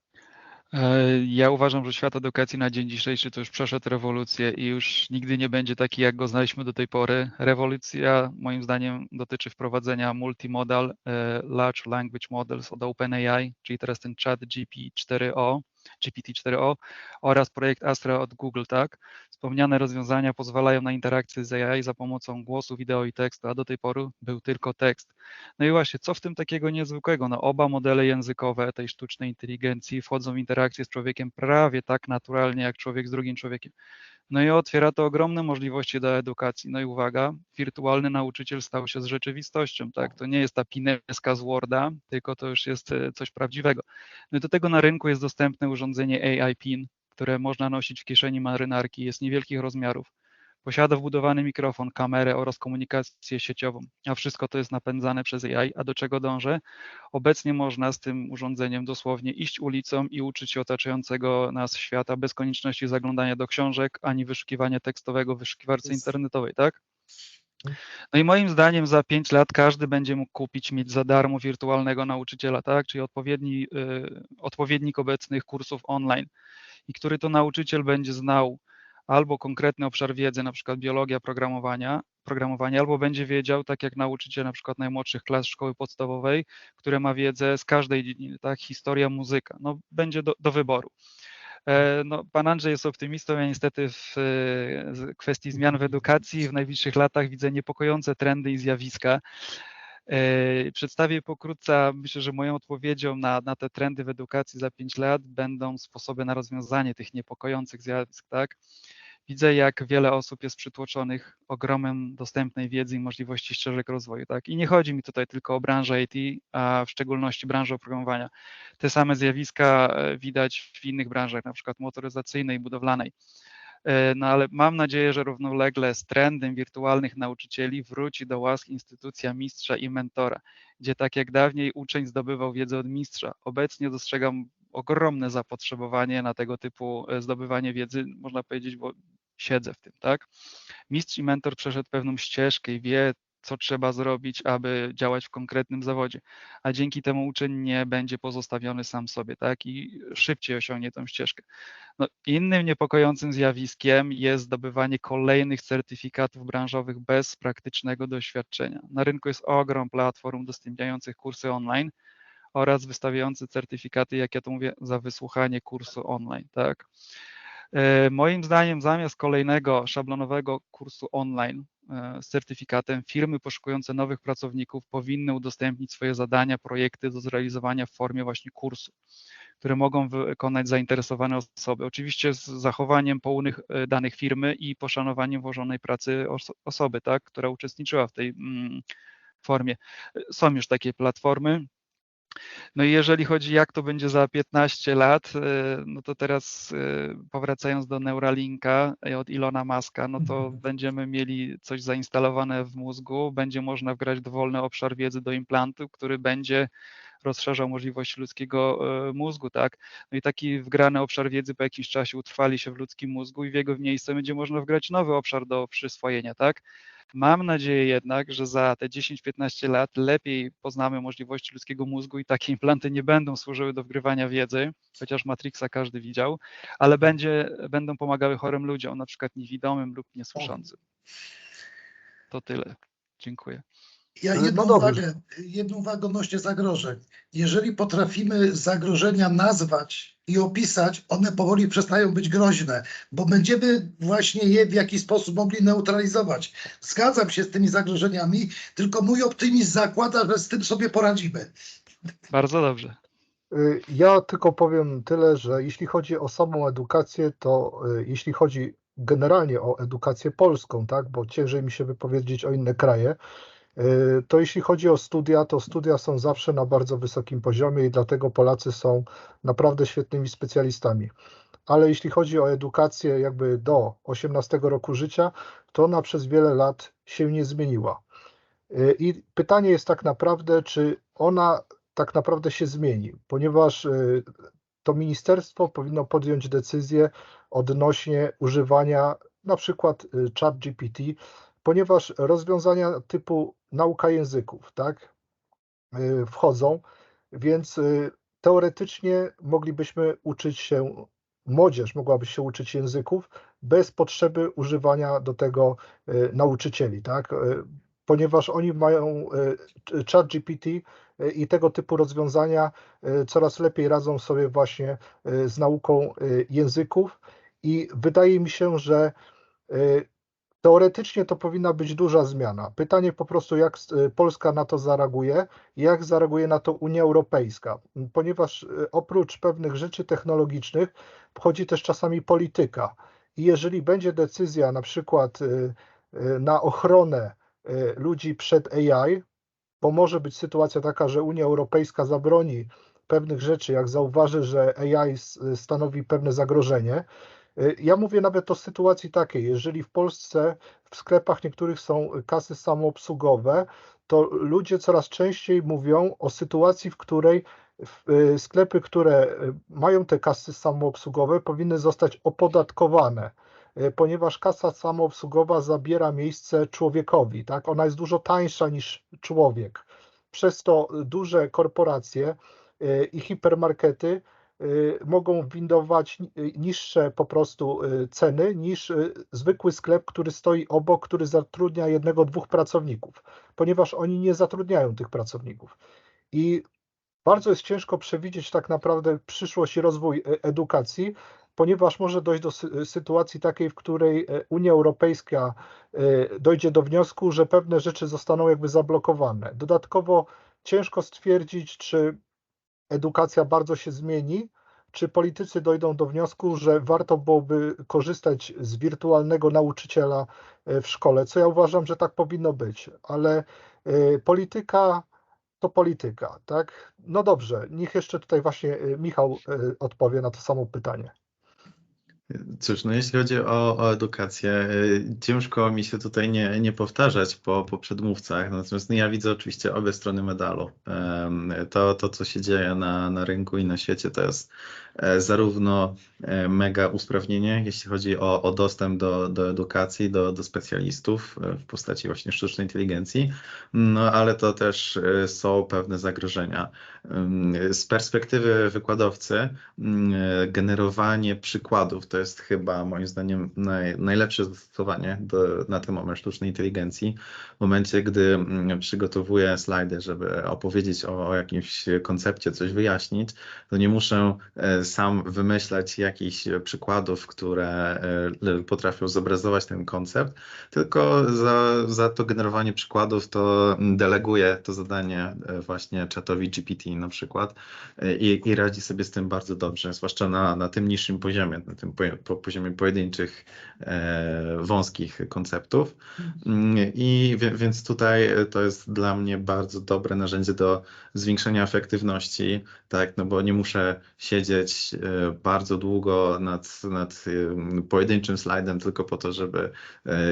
S4: Ja uważam, że świat edukacji na dzień dzisiejszy to już przeszedł rewolucję i już nigdy nie będzie taki, jak go znaliśmy do tej pory. Rewolucja, moim zdaniem, dotyczy wprowadzenia multimodal Large Language Models od OpenAI, czyli teraz ten chat GPT-4o oraz projekt Astra od Google, tak? Wspomniane rozwiązania pozwalają na interakcję z AI za pomocą głosu, wideo i tekstu, a do tej pory był tylko tekst. No i właśnie, co w tym takiego niezwykłego? No oba modele językowe tej sztucznej inteligencji wchodzą w interakcję z człowiekiem prawie tak naturalnie, jak człowiek z drugim człowiekiem. No i otwiera to ogromne możliwości do edukacji. No i uwaga, wirtualny nauczyciel stał się z rzeczywistością, tak? To nie jest ta pineska z Worda, tylko to już jest coś prawdziwego. No i do tego na rynku jest dostępne urządzenie AI PIN, które można nosić w kieszeni marynarki, jest niewielkich rozmiarów. Posiada wbudowany mikrofon, kamerę oraz komunikację sieciową, a wszystko to jest napędzane przez AI. A do czego dążę? Obecnie można z tym urządzeniem dosłownie iść ulicą i uczyć się otaczającego nas świata bez konieczności zaglądania do książek ani wyszukiwania tekstowego w wyszukiwarce internetowej, tak? No i moim zdaniem za 5 lat każdy będzie mógł kupić, mieć za darmo wirtualnego nauczyciela, tak? Czyli odpowiednik obecnych kursów online i który to nauczyciel będzie znał albo konkretny obszar wiedzy, na przykład biologia, programowanie, albo będzie wiedział, tak jak nauczyciel na przykład najmłodszych klas szkoły podstawowej, które ma wiedzę z każdej dziedziny, tak, historia, muzyka, no będzie do wyboru. No, pan Andrzej jest optymistą, ja niestety w kwestii zmian w edukacji w najbliższych latach widzę niepokojące trendy i zjawiska. Przedstawię pokrótce, myślę, że moją odpowiedzią na te trendy w edukacji za 5 lat będą sposoby na rozwiązanie tych niepokojących zjawisk, tak? Widzę, jak wiele osób jest przytłoczonych ogromem dostępnej wiedzy i możliwości ścieżek rozwoju, tak? I nie chodzi mi tutaj tylko o branżę IT, a w szczególności branżę oprogramowania. Te same zjawiska widać w innych branżach, na przykład motoryzacyjnej, budowlanej. No ale mam nadzieję, że równolegle z trendem wirtualnych nauczycieli wróci do łask instytucja mistrza i mentora, gdzie tak jak dawniej uczeń zdobywał wiedzę od mistrza. Obecnie dostrzegam ogromne zapotrzebowanie na tego typu zdobywanie wiedzy, można powiedzieć, bo siedzę w tym, tak? Mistrz i mentor przeszedł pewną ścieżkę i wie, co trzeba zrobić, aby działać w konkretnym zawodzie, a dzięki temu uczeń nie będzie pozostawiony sam sobie, tak? I szybciej osiągnie tę ścieżkę. No, innym niepokojącym zjawiskiem jest zdobywanie kolejnych certyfikatów branżowych bez praktycznego doświadczenia. Na rynku jest ogrom platform udostępniających kursy online oraz wystawiających certyfikaty, jak ja to mówię, za wysłuchanie kursu online, tak? Moim zdaniem zamiast kolejnego szablonowego kursu online z certyfikatem, firmy poszukujące nowych pracowników powinny udostępnić swoje zadania, projekty do zrealizowania w formie właśnie kursu, które mogą wykonać zainteresowane osoby. Oczywiście z zachowaniem pełnych danych firmy i poszanowaniem włożonej pracy osoby, tak, która uczestniczyła w tej formie. Są już takie platformy. No i jeżeli chodzi, jak to będzie za 15 lat, no to teraz powracając do Neuralinka od Ilona Muska, no to będziemy mieli coś zainstalowane w mózgu, będzie można wgrać dowolny obszar wiedzy do implantu, który będzie rozszerzał możliwości ludzkiego mózgu, tak? No i taki wgrany obszar wiedzy po jakimś czasie utrwali się w ludzkim mózgu i w jego miejsce będzie można wgrać nowy obszar do przyswojenia, tak? Mam nadzieję jednak, że za te 10-15 lat lepiej poznamy możliwości ludzkiego mózgu i takie implanty nie będą służyły do wgrywania wiedzy, chociaż Matrixa każdy widział, ale będą pomagały chorym ludziom, na przykład niewidomym lub niesłyszącym. To tyle. Dziękuję.
S2: Ja jedną uwagę odnośnie zagrożeń. Jeżeli potrafimy zagrożenia nazwać i opisać, one powoli przestają być groźne, bo będziemy właśnie je w jakiś sposób mogli neutralizować. Zgadzam się z tymi zagrożeniami, tylko mój optymizm zakłada, że z tym sobie poradzimy.
S4: Bardzo dobrze.
S1: Ja tylko powiem tyle, że jeśli chodzi o samą edukację, to jeśli chodzi generalnie o edukację polską, tak, bo ciężej mi się wypowiedzieć o inne kraje, to jeśli chodzi o studia, to studia są zawsze na bardzo wysokim poziomie i dlatego Polacy są naprawdę świetnymi specjalistami. Ale jeśli chodzi o edukację jakby do 18 roku życia, to ona przez wiele lat się nie zmieniła. I pytanie jest tak naprawdę, czy ona tak naprawdę się zmieni, ponieważ to ministerstwo powinno podjąć decyzję odnośnie używania na przykład ChatGPT, ponieważ rozwiązania typu nauka języków, tak, wchodzą, więc teoretycznie moglibyśmy uczyć się, młodzież mogłaby się uczyć języków bez potrzeby używania do tego nauczycieli, tak, ponieważ oni mają ChatGPT i tego typu rozwiązania coraz lepiej radzą sobie właśnie z nauką języków i wydaje mi się, że teoretycznie to powinna być duża zmiana. Pytanie po prostu, jak Polska na to zareaguje, jak zareaguje na to Unia Europejska, ponieważ oprócz pewnych rzeczy technologicznych wchodzi też czasami polityka. I jeżeli będzie decyzja na przykład na ochronę ludzi przed AI, bo może być sytuacja taka, że Unia Europejska zabroni pewnych rzeczy, jak zauważy, że AI stanowi pewne zagrożenie. Ja mówię nawet o sytuacji takiej, jeżeli w Polsce w sklepach niektórych są kasy samoobsługowe, to ludzie coraz częściej mówią o sytuacji, w której sklepy, które mają te kasy samoobsługowe, powinny zostać opodatkowane, ponieważ kasa samoobsługowa zabiera miejsce człowiekowi, tak? Ona jest dużo tańsza niż człowiek. Przez to duże korporacje i hipermarkety mogą windować niższe po prostu ceny niż zwykły sklep, który stoi obok, który zatrudnia 1-2 pracowników, ponieważ oni nie zatrudniają tych pracowników. I bardzo jest ciężko przewidzieć tak naprawdę przyszłość i rozwój edukacji, ponieważ może dojść do sytuacji takiej, w której Unia Europejska dojdzie do wniosku, że pewne rzeczy zostaną jakby zablokowane. Dodatkowo ciężko stwierdzić, czy edukacja bardzo się zmieni, czy politycy dojdą do wniosku, że warto byłoby korzystać z wirtualnego nauczyciela w szkole, co ja uważam, że tak powinno być, ale polityka to polityka, tak? No dobrze, niech jeszcze tutaj właśnie Michał odpowie na to samo pytanie.
S3: Cóż, no jeśli chodzi o edukację, ciężko mi się tutaj nie powtarzać po przedmówcach, natomiast no ja widzę oczywiście obie strony medalu. To co się dzieje na rynku i na świecie, to jest zarówno mega usprawnienie, jeśli chodzi o dostęp do edukacji, do specjalistów w postaci właśnie sztucznej inteligencji, no ale to też są pewne zagrożenia. Z perspektywy wykładowcy, generowanie przykładów to jest chyba moim zdaniem najlepsze zastosowanie na ten moment sztucznej inteligencji. W momencie, gdy przygotowuję slajdy, żeby opowiedzieć o jakimś koncepcie, coś wyjaśnić, to nie muszę sam wymyślać jakichś przykładów, które potrafią zobrazować ten koncept, tylko za to generowanie przykładów to deleguję to zadanie właśnie czatowi GPT na przykład i radzi sobie z tym bardzo dobrze, zwłaszcza na tym niższym poziomie, na tym poziomie pojedynczych, wąskich konceptów. Więc tutaj to jest dla mnie bardzo dobre narzędzie do zwiększenia efektywności, tak, no bo nie muszę siedzieć bardzo długo nad pojedynczym slajdem tylko po to, żeby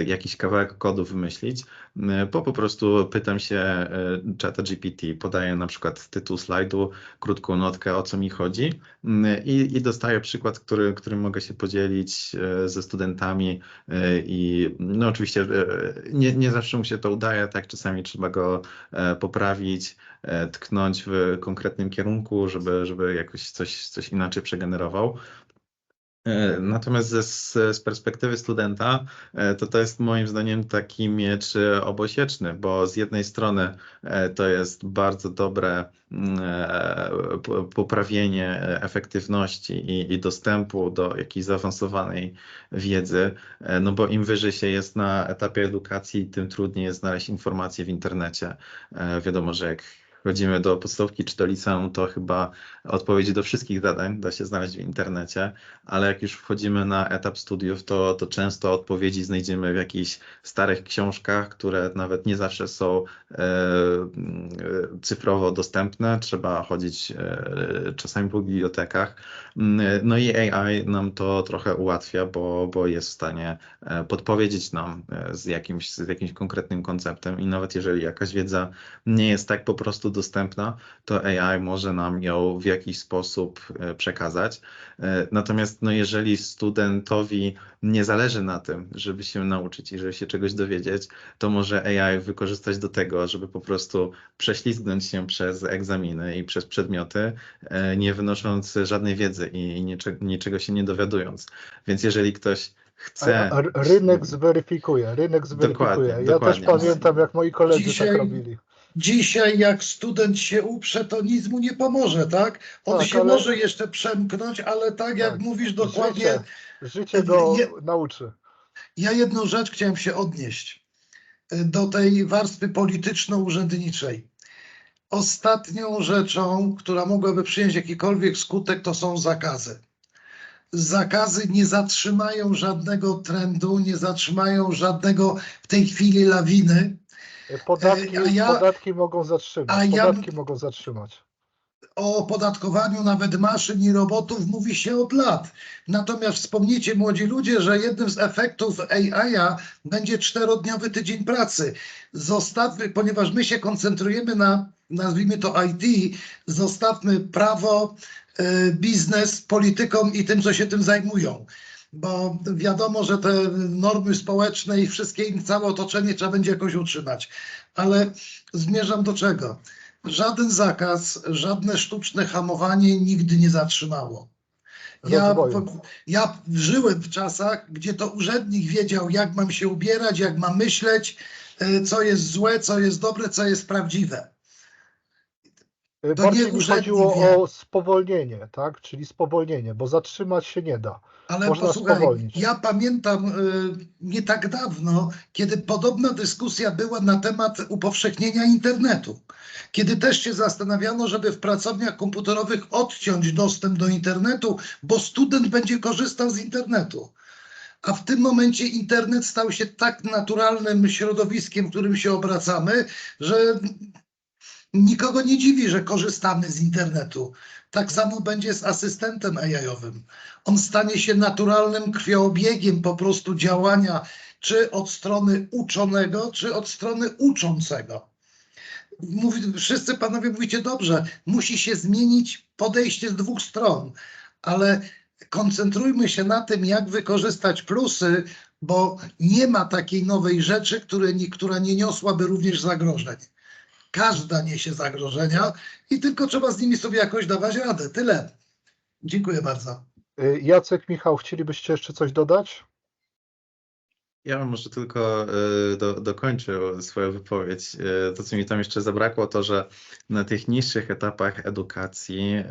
S3: jakiś kawałek kodu wymyślić, bo po prostu pytam się czata GPT, podaję na przykład tytuł slajdu, krótką notkę, o co mi chodzi i dostaję przykład, którym mogę się podzielić ze studentami i no oczywiście nie zawsze mu się to udaje, tak, czasami trzeba go poprawić, tknąć w konkretnym kierunku, żeby jakoś coś inaczej przegenerował. Natomiast z perspektywy studenta to jest moim zdaniem taki miecz obosieczny, bo z jednej strony to jest bardzo dobre poprawienie efektywności i dostępu do jakiejś zaawansowanej wiedzy, no bo im wyżej się jest na etapie edukacji, tym trudniej jest znaleźć informacje w internecie. Wiadomo, że jak chodzimy do podstawówki czy do liceum, to chyba odpowiedzi do wszystkich zadań da się znaleźć w internecie, ale jak już wchodzimy na etap studiów, to często odpowiedzi znajdziemy w jakichś starych książkach, które nawet nie zawsze są cyfrowo dostępne, trzeba chodzić czasami po bibliotekach. No i AI nam to trochę ułatwia, bo jest w stanie podpowiedzieć nam z jakimś konkretnym konceptem i nawet jeżeli jakaś wiedza nie jest tak po prostu dostępna, to AI może nam ją w jakiś sposób przekazać. Natomiast no, jeżeli studentowi nie zależy na tym, żeby się nauczyć i żeby się czegoś dowiedzieć, to może AI wykorzystać do tego, żeby po prostu prześlizgnąć się przez egzaminy i przez przedmioty, nie wynosząc żadnej wiedzy i niczego się nie dowiadując. Więc jeżeli ktoś chce...
S1: Rynek zweryfikuje.
S3: Dokładnie.
S1: Ja też pamiętam, jak moi koledzy tak robili.
S2: Dzisiaj jak student się uprze, to nic mu nie pomoże, tak? On się może jeszcze przemknąć, ale tak jak mówisz dokładnie...
S1: Życie go nauczy.
S2: Ja jedną rzecz chciałem się odnieść do tej warstwy polityczno-urzędniczej. Ostatnią rzeczą, która mogłaby przynieść jakikolwiek skutek, to są zakazy. Zakazy nie zatrzymają żadnego trendu, nie zatrzymają żadnego w tej chwili lawiny.
S1: Podatki mogą zatrzymać.
S2: O opodatkowaniu nawet maszyn i robotów mówi się od lat. Natomiast wspomnijcie, młodzi ludzie, że jednym z efektów AI-a będzie 4-dniowy tydzień pracy. Ponieważ my się koncentrujemy na, nazwijmy to IT, zostawmy prawo, biznes, politykom i tym, co się tym zajmują. Bo wiadomo, że te normy społeczne i wszystkie, całe otoczenie trzeba będzie jakoś utrzymać. Ale zmierzam do czego? Żaden zakaz, żadne sztuczne hamowanie nigdy nie zatrzymało. Ja żyłem w czasach, gdzie to urzędnik wiedział, jak mam się ubierać, jak mam myśleć, co jest złe, co jest dobre, co jest prawdziwe.
S1: Bardziej mi chodziło o spowolnienie, tak? Czyli spowolnienie, bo zatrzymać się nie da.
S2: Ale
S1: można
S2: posłuchaj,
S1: spowolnić.
S2: ja pamiętam nie tak dawno, kiedy podobna dyskusja była na temat upowszechnienia internetu. Kiedy też się zastanawiano, żeby w pracowniach komputerowych odciąć dostęp do internetu, bo student będzie korzystał z internetu. A w tym momencie internet stał się tak naturalnym środowiskiem, w którym się obracamy, że nikogo nie dziwi, że korzystamy z internetu. Tak samo będzie z asystentem AI-owym. On stanie się naturalnym krwiobiegiem po prostu działania, czy od strony uczonego, czy od strony uczącego. Wszyscy panowie mówicie dobrze, musi się zmienić podejście z dwóch stron, ale koncentrujmy się na tym, jak wykorzystać plusy, bo nie ma takiej nowej rzeczy, która nie niosłaby również zagrożeń. Każda niesie zagrożenia i tylko trzeba z nimi sobie jakoś dawać radę. Tyle. Dziękuję bardzo.
S1: Jacek, Michał, chcielibyście jeszcze coś dodać?
S3: Ja bym może tylko dokończył swoją wypowiedź. To, co mi tam jeszcze zabrakło, to że na tych niższych etapach edukacji,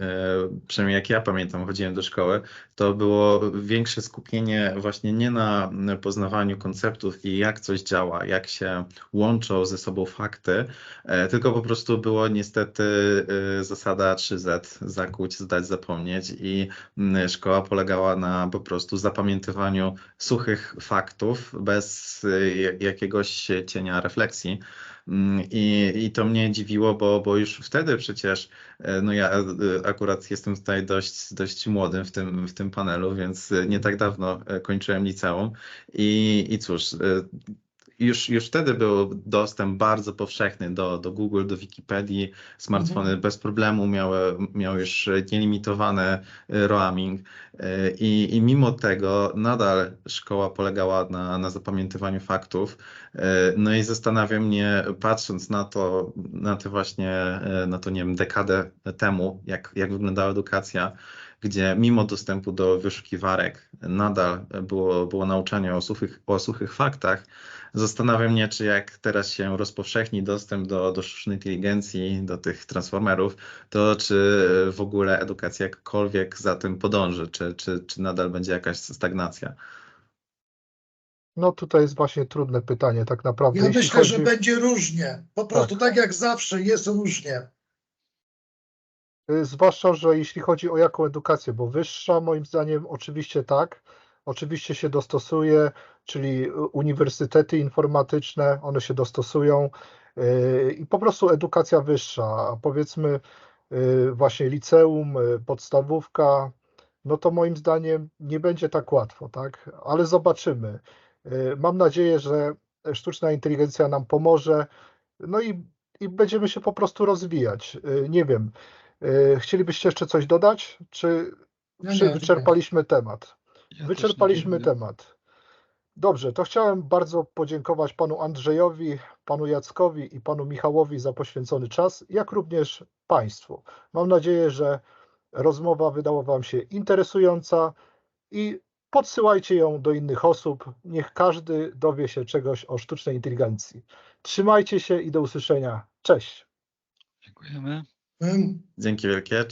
S3: przynajmniej jak ja pamiętam, chodziłem do szkoły, to było większe skupienie właśnie nie na poznawaniu konceptów i jak coś działa, jak się łączą ze sobą fakty, tylko po prostu było niestety zasada 3Z, zakuć, zdać, zapomnieć i szkoła polegała na po prostu zapamiętywaniu suchych faktów, bez jakiegoś cienia refleksji. I to mnie dziwiło, bo już wtedy przecież, no ja akurat jestem tutaj dość młodym w tym panelu, więc nie tak dawno kończyłem liceum i cóż, już wtedy był dostęp bardzo powszechny do Google, do Wikipedii. Smartfony bez problemu miały już nielimitowany roaming i mimo tego nadal szkoła polegała na zapamiętywaniu faktów. No i zastanawia mnie, patrząc na to właśnie, nie wiem, dekadę temu, jak wyglądała edukacja, gdzie mimo dostępu do wyszukiwarek nadal było nauczanie o suchych faktach. Zastanawia mnie, czy jak teraz się rozpowszechni dostęp do sztucznej inteligencji, do tych transformerów, to czy w ogóle edukacja jakkolwiek za tym podąży, czy nadal będzie jakaś stagnacja?
S1: No tutaj jest właśnie trudne pytanie tak naprawdę.
S2: Ja
S1: Jeśli
S2: myślę, że
S1: chodzi...
S2: będzie różnie. Po prostu tak jak zawsze jest różnie.
S1: Zwłaszcza, że jeśli chodzi o jaką edukację, bo wyższa moim zdaniem oczywiście tak, oczywiście się dostosuje, czyli uniwersytety informatyczne, one się dostosują i po prostu edukacja wyższa, a powiedzmy właśnie liceum, podstawówka, no to moim zdaniem nie będzie tak łatwo, tak? Ale zobaczymy. Mam nadzieję, że sztuczna inteligencja nam pomoże, no i będziemy się po prostu rozwijać. Nie wiem, chcielibyście jeszcze coś dodać, czy
S2: Nie.
S1: wyczerpaliśmy temat?
S4: Ja też nie
S1: Wyczerpaliśmy
S4: dziękuję.
S1: temat. Dobrze, to chciałem bardzo podziękować panu Andrzejowi, panu Jackowi i panu Michałowi za poświęcony czas, jak również państwu. Mam nadzieję, że rozmowa wydała wam się interesująca i podsyłajcie ją do innych osób. Niech każdy dowie się czegoś o sztucznej inteligencji. Trzymajcie się i do usłyszenia. Cześć.
S4: Dziękujemy.
S3: Dzięki wielkie.